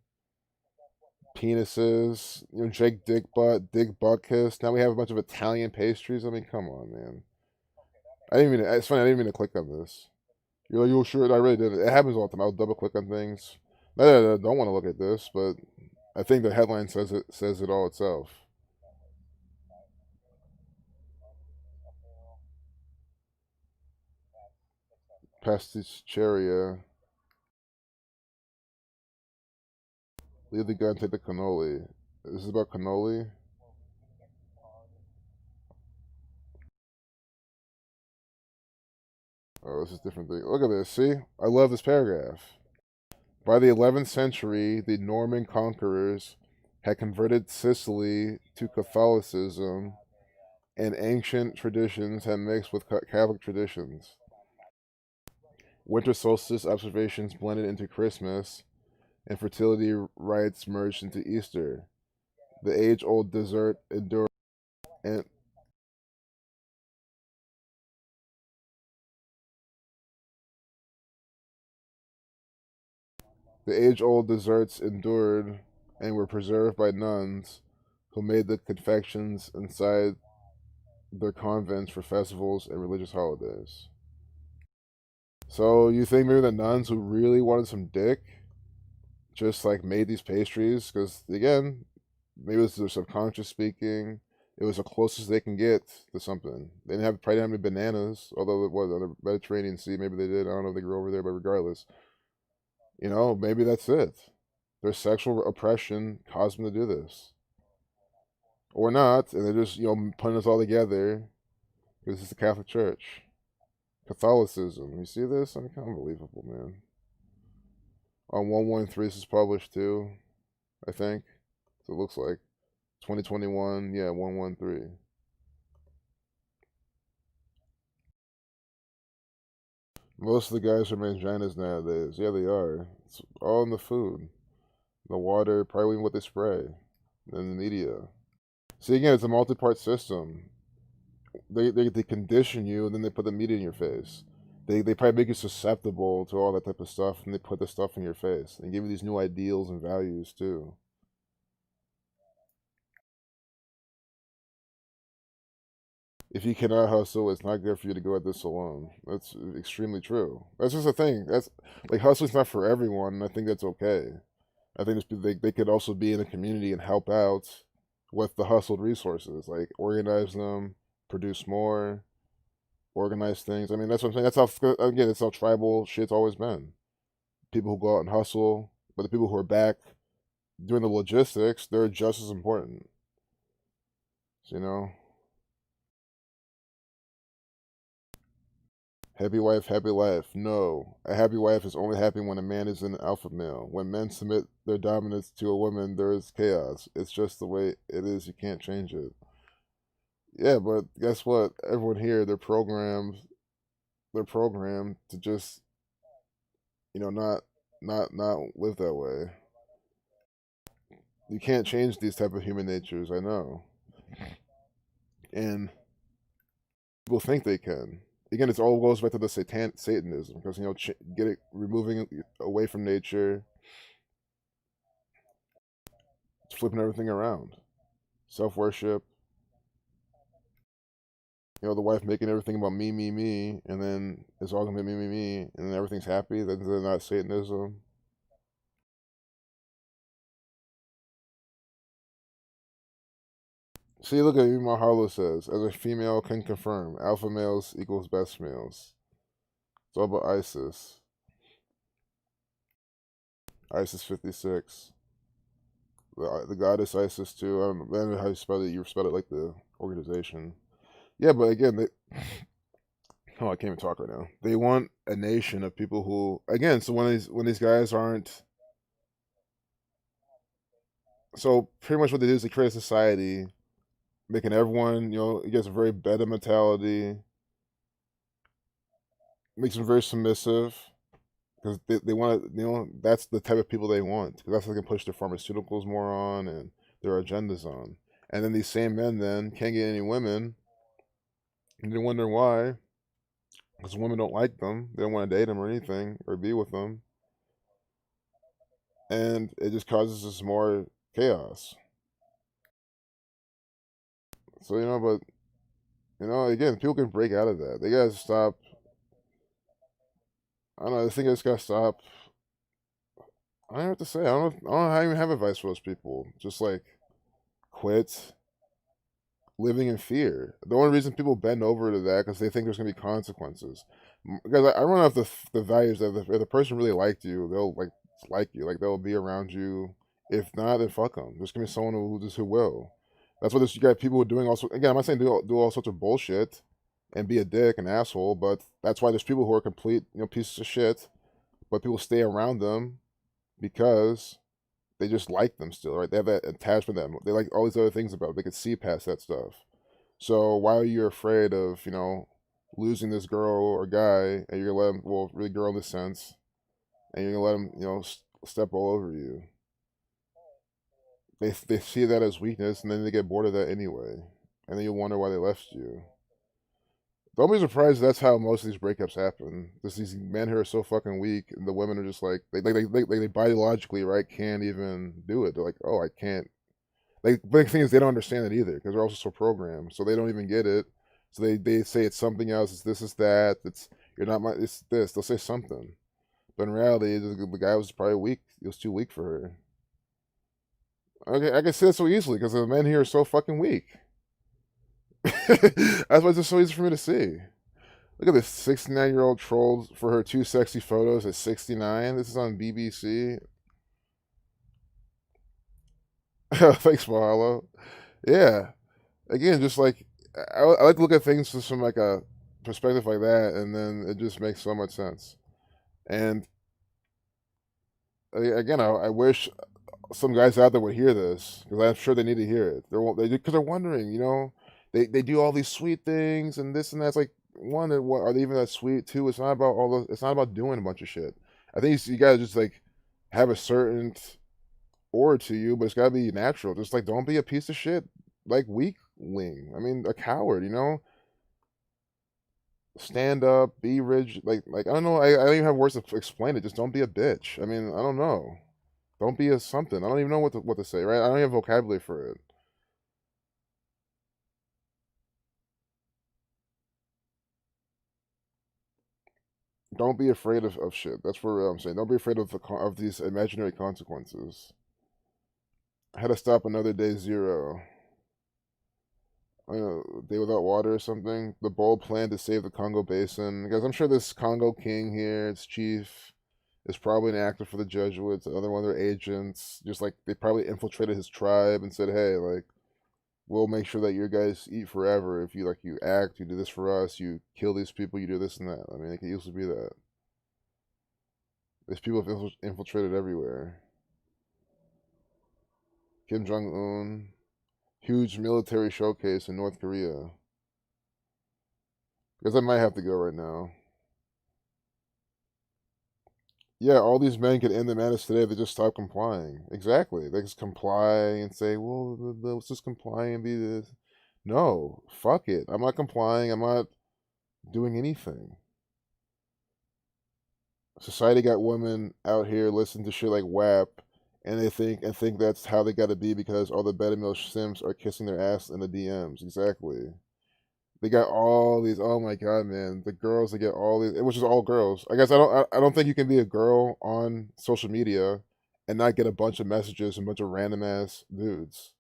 penises, Jake Dick Butt Kiss. Now we have a bunch of Italian pastries. I mean, come on, man. I didn't even. It's funny. I didn't even click on this. You're like, you sure? I really did. It happens all the time. I'll double click on things. I don't want to look at this, but I think the headline says it all itself. Pasticceria. Leave the gun, take the cannoli. This is about cannoli. Oh, this is different thing. Look at this. See, I love this paragraph. By the 11th century, the Norman conquerors had converted Sicily to Catholicism, and ancient traditions had mixed with Catholic traditions. Winter solstice observations blended into Christmas, and fertility rites merged into Easter. The age-old dessert endured, and the age-old desserts endured and were preserved by nuns who made the confections inside their convents for festivals and religious holidays. So you think maybe the nuns who really wanted some dick just like made these pastries because again, maybe this is their subconscious speaking. It was the closest they can get to something. They probably didn't have any bananas, although what on the Mediterranean Sea maybe they did. I don't know if they grew over there, but regardless, maybe that's it. Their sexual oppression caused them to do this, or not, and they're just putting us all together because it's the Catholic Church, Catholicism. You see this? I mean, unbelievable, man. On 113, this is published too, I think. So it looks like 2021. Yeah, 113. Most of the guys are manginas nowadays. Yeah, they are. It's all in the food, the water, probably even what they spray, and the media. See, again, it's a multi-part system. They condition you, and then they put the media in your face. They probably make you susceptible to all that type of stuff, and they put the stuff in your face and give you these new ideals and values too. if you cannot hustle, it's not good for you to go at this alone. That's extremely true. That's just a thing. That's like hustling's not for everyone, and I think that's okay. I think they could also be in a community and help out with the hustled resources, like organize them, produce more, organize things. I mean, that's what I'm saying. That's how, again, that's how tribal shit's always been. People who go out and hustle, but the people who are back doing the logistics, they're just as important. So, happy wife, happy life. No. A happy wife is only happy when a man is an alpha male. When men submit their dominance to a woman, there is chaos. It's just the way it is. You can't change it. Yeah, but guess what? Everyone here, they're programmed to just, not live that way. You can't change these type of human natures, I know. And people think they can. Again, it all goes back to the Satanism, because get it, removing it away from nature, it's flipping everything around. Self worship, the wife making everything about me, me, me, and then it's all gonna be me, me, me, and then everything's happy. Then they're not Satanism. See, look at Mahalo says, as a female can confirm, alpha males equals best males. It's all about Isis. ISIS 56. The goddess Isis too. I don't know how you spell it. You spell it like the organization. Yeah, but again, oh, I can't even talk right now. They want a nation of people who, again, so when these guys aren't, so pretty much what they do is they create a society, making everyone, it gets a very beta mentality, makes them very submissive, because they want to, that's the type of people they want, because that's what they can push their pharmaceuticals more on and their agendas on. And then these same men then can't get any women, and they wonder why, because women don't like them, they don't want to date them or anything or be with them, and it just causes us more chaos. So but again, people can break out of that. They gotta stop. I don't know. I think I just gotta stop. I don't know what to say. I don't know how you even have advice for those people. Just like quit living in fear. The only reason people bend over to that because they think there's gonna be consequences. Because I run off the values that if the person really liked you, they'll like you, like they'll be around you. If not, then fuck them. There's gonna be someone who will. That's what you got people doing. Also, again, I'm not saying do all sorts of bullshit and be a dick and asshole, but that's why there's people who are complete pieces of shit, but people stay around them because they just like them still, right? They have that attachment, that they like all these other things about it. They can see past that stuff. So why are you afraid of losing this girl or guy, and you're gonna let him, well, really girl in this sense, and you're gonna let him step all over you? They see that as weakness, and then they get bored of that anyway, and then you wonder why they left you. Don't be surprised that's how most of these breakups happen. Just these men who are so fucking weak, and the women are just like they biologically, right, can't even do it. They're like, oh, I can't. Like, the big thing is they don't understand it either because they're also so programmed, so they don't even get it. So they say it's something else. It's this, it's that. It's you're not my. It's this. They'll say something, but in reality, the guy was probably weak. He was too weak for her. Okay, I can say that so easily because the men here are so fucking weak. That's why it's just so easy for me to see. Look at this 69-year-old trolled for her two sexy photos at 69. This is on BBC. Thanks, Mahalo. Yeah. Again, just like I like to look at things from like a perspective like that, and then it just makes so much sense. And again, I wish some guys out there would hear this because I'm sure they need to hear it. Because they're wondering, they do all these sweet things and this and that. It's like, one, are they even that sweet? Two, it's not about all those. It's not about doing a bunch of shit. I think you gotta just like have a certain aura to you, but it's gotta be natural. Just like don't be a piece of shit, like weakling. I mean, a coward. Stand up, be rigid. Like I don't know. I don't even have words to explain it. Just don't be a bitch. I mean, I don't know. Don't be a something. I don't even know what to say. Right? I don't even have vocabulary for it. don't be afraid of shit. That's what I'm saying. Don't be afraid of these imaginary consequences. I had to stop another day zero. Day without water or something. The bold plan to save the Congo Basin. Because I'm sure this Congo king here, its chief, is probably an actor for the Jesuits, another one of their agents. Just like they probably infiltrated his tribe and said, "Hey, like, we'll make sure that your guys eat forever. If you you act, you do this for us, you kill these people, you do this and that." I mean, it could easily be that. These people have infiltrated everywhere. Kim Jong Un, huge military showcase in North Korea. Because I might have to go right now. Yeah, all these men could end the madness today if they just stop complying. Exactly. They just comply and say, well, let's just comply and be this. No, fuck it. I'm not complying. I'm not doing anything. Society got women out here listening to shit like WAP, and they think that's how they got to be because all the beta male sims are kissing their ass in the DMs. Exactly. They got all these. Oh my god, man! The girls they get all these, which is all girls. I guess I don't think you can be a girl on social media and not get a bunch of messages and a bunch of random ass dudes.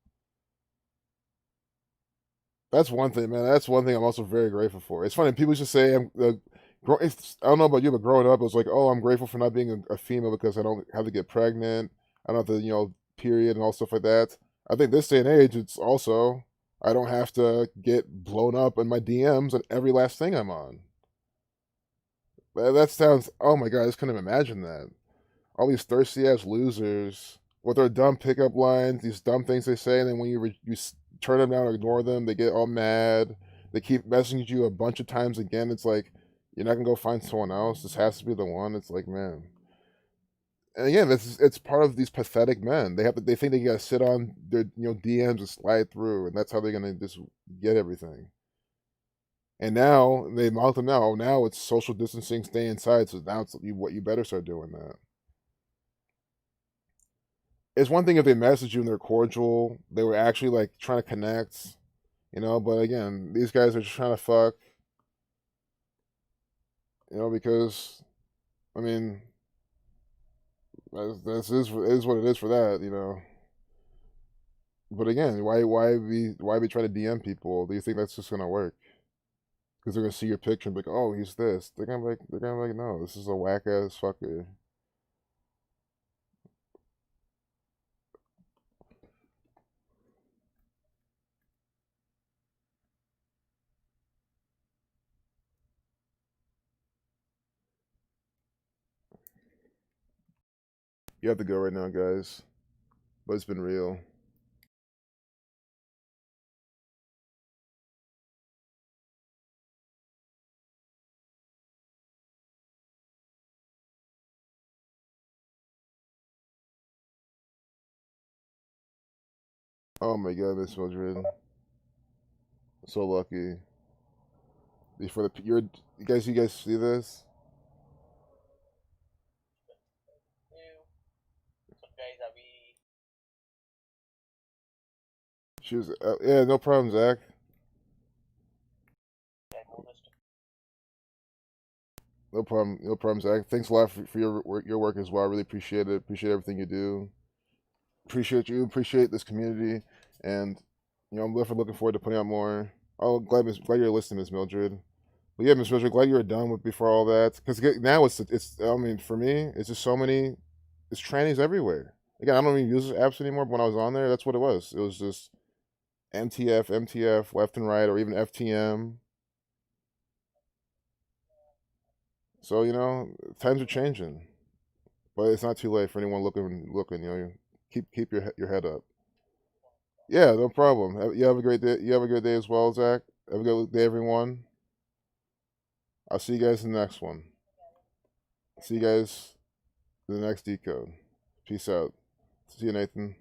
That's one thing, man. That's one thing I'm also very grateful for. It's funny people just say I don't know about you, but growing up, it was like, oh, I'm grateful for not being a female because I don't have to get pregnant. I don't have to, period and all stuff like that. I think this day and age, it's also I don't have to get blown up in my DMs on every last thing I'm on. That sounds. Oh my god, I just couldn't imagine that. All these thirsty ass losers with their dumb pickup lines, these dumb things they say, and then when turn them down or ignore them, they get all mad. They keep messaging you a bunch of times again. It's like you're not gonna go find someone else. This has to be the one. It's like, man. And again, it's part of these pathetic men. They think they gotta sit on their DMs and slide through, and that's how they're gonna just get everything. And now they mock them now. Now it's social distancing, stay inside. So now it's what you better start doing that. It's one thing if they message you and they're cordial, they were actually like trying to connect, But again, these guys are just trying to fuck, because I mean, is what it is for that. But again, why be trying to DM people? Do you think that's just gonna work? Because they're gonna see your picture and be like, oh, he's this. They're gonna be like, no, this is a whack ass fucker. You have to go right now, guys. But it's been real. Oh my god, Miss Mildred. So lucky. Before you guys see this? She was, yeah, no problem, Zach. No problem, Zach. Thanks a lot for your work as well. I really appreciate it. Appreciate everything you do. Appreciate you. Appreciate this community, and I'm definitely looking forward to putting out more. Oh, glad you're listening, Miss Mildred. But yeah, Miss Mildred, glad you were done with before all that. Because now it's. I mean, for me, it's just so many. It's trannies everywhere. Again, I don't even use those apps anymore. But when I was on there, that's what it was. It was just MTF, left and right, or even FTM. So times are changing, but it's not too late for anyone looking. Keep your head up. Yeah, no problem. You have a great day. You have a good day as well, Zach. Have a good day, everyone. I'll see you guys in the next one. See you guys in the next decode. Peace out. See you, Nathan.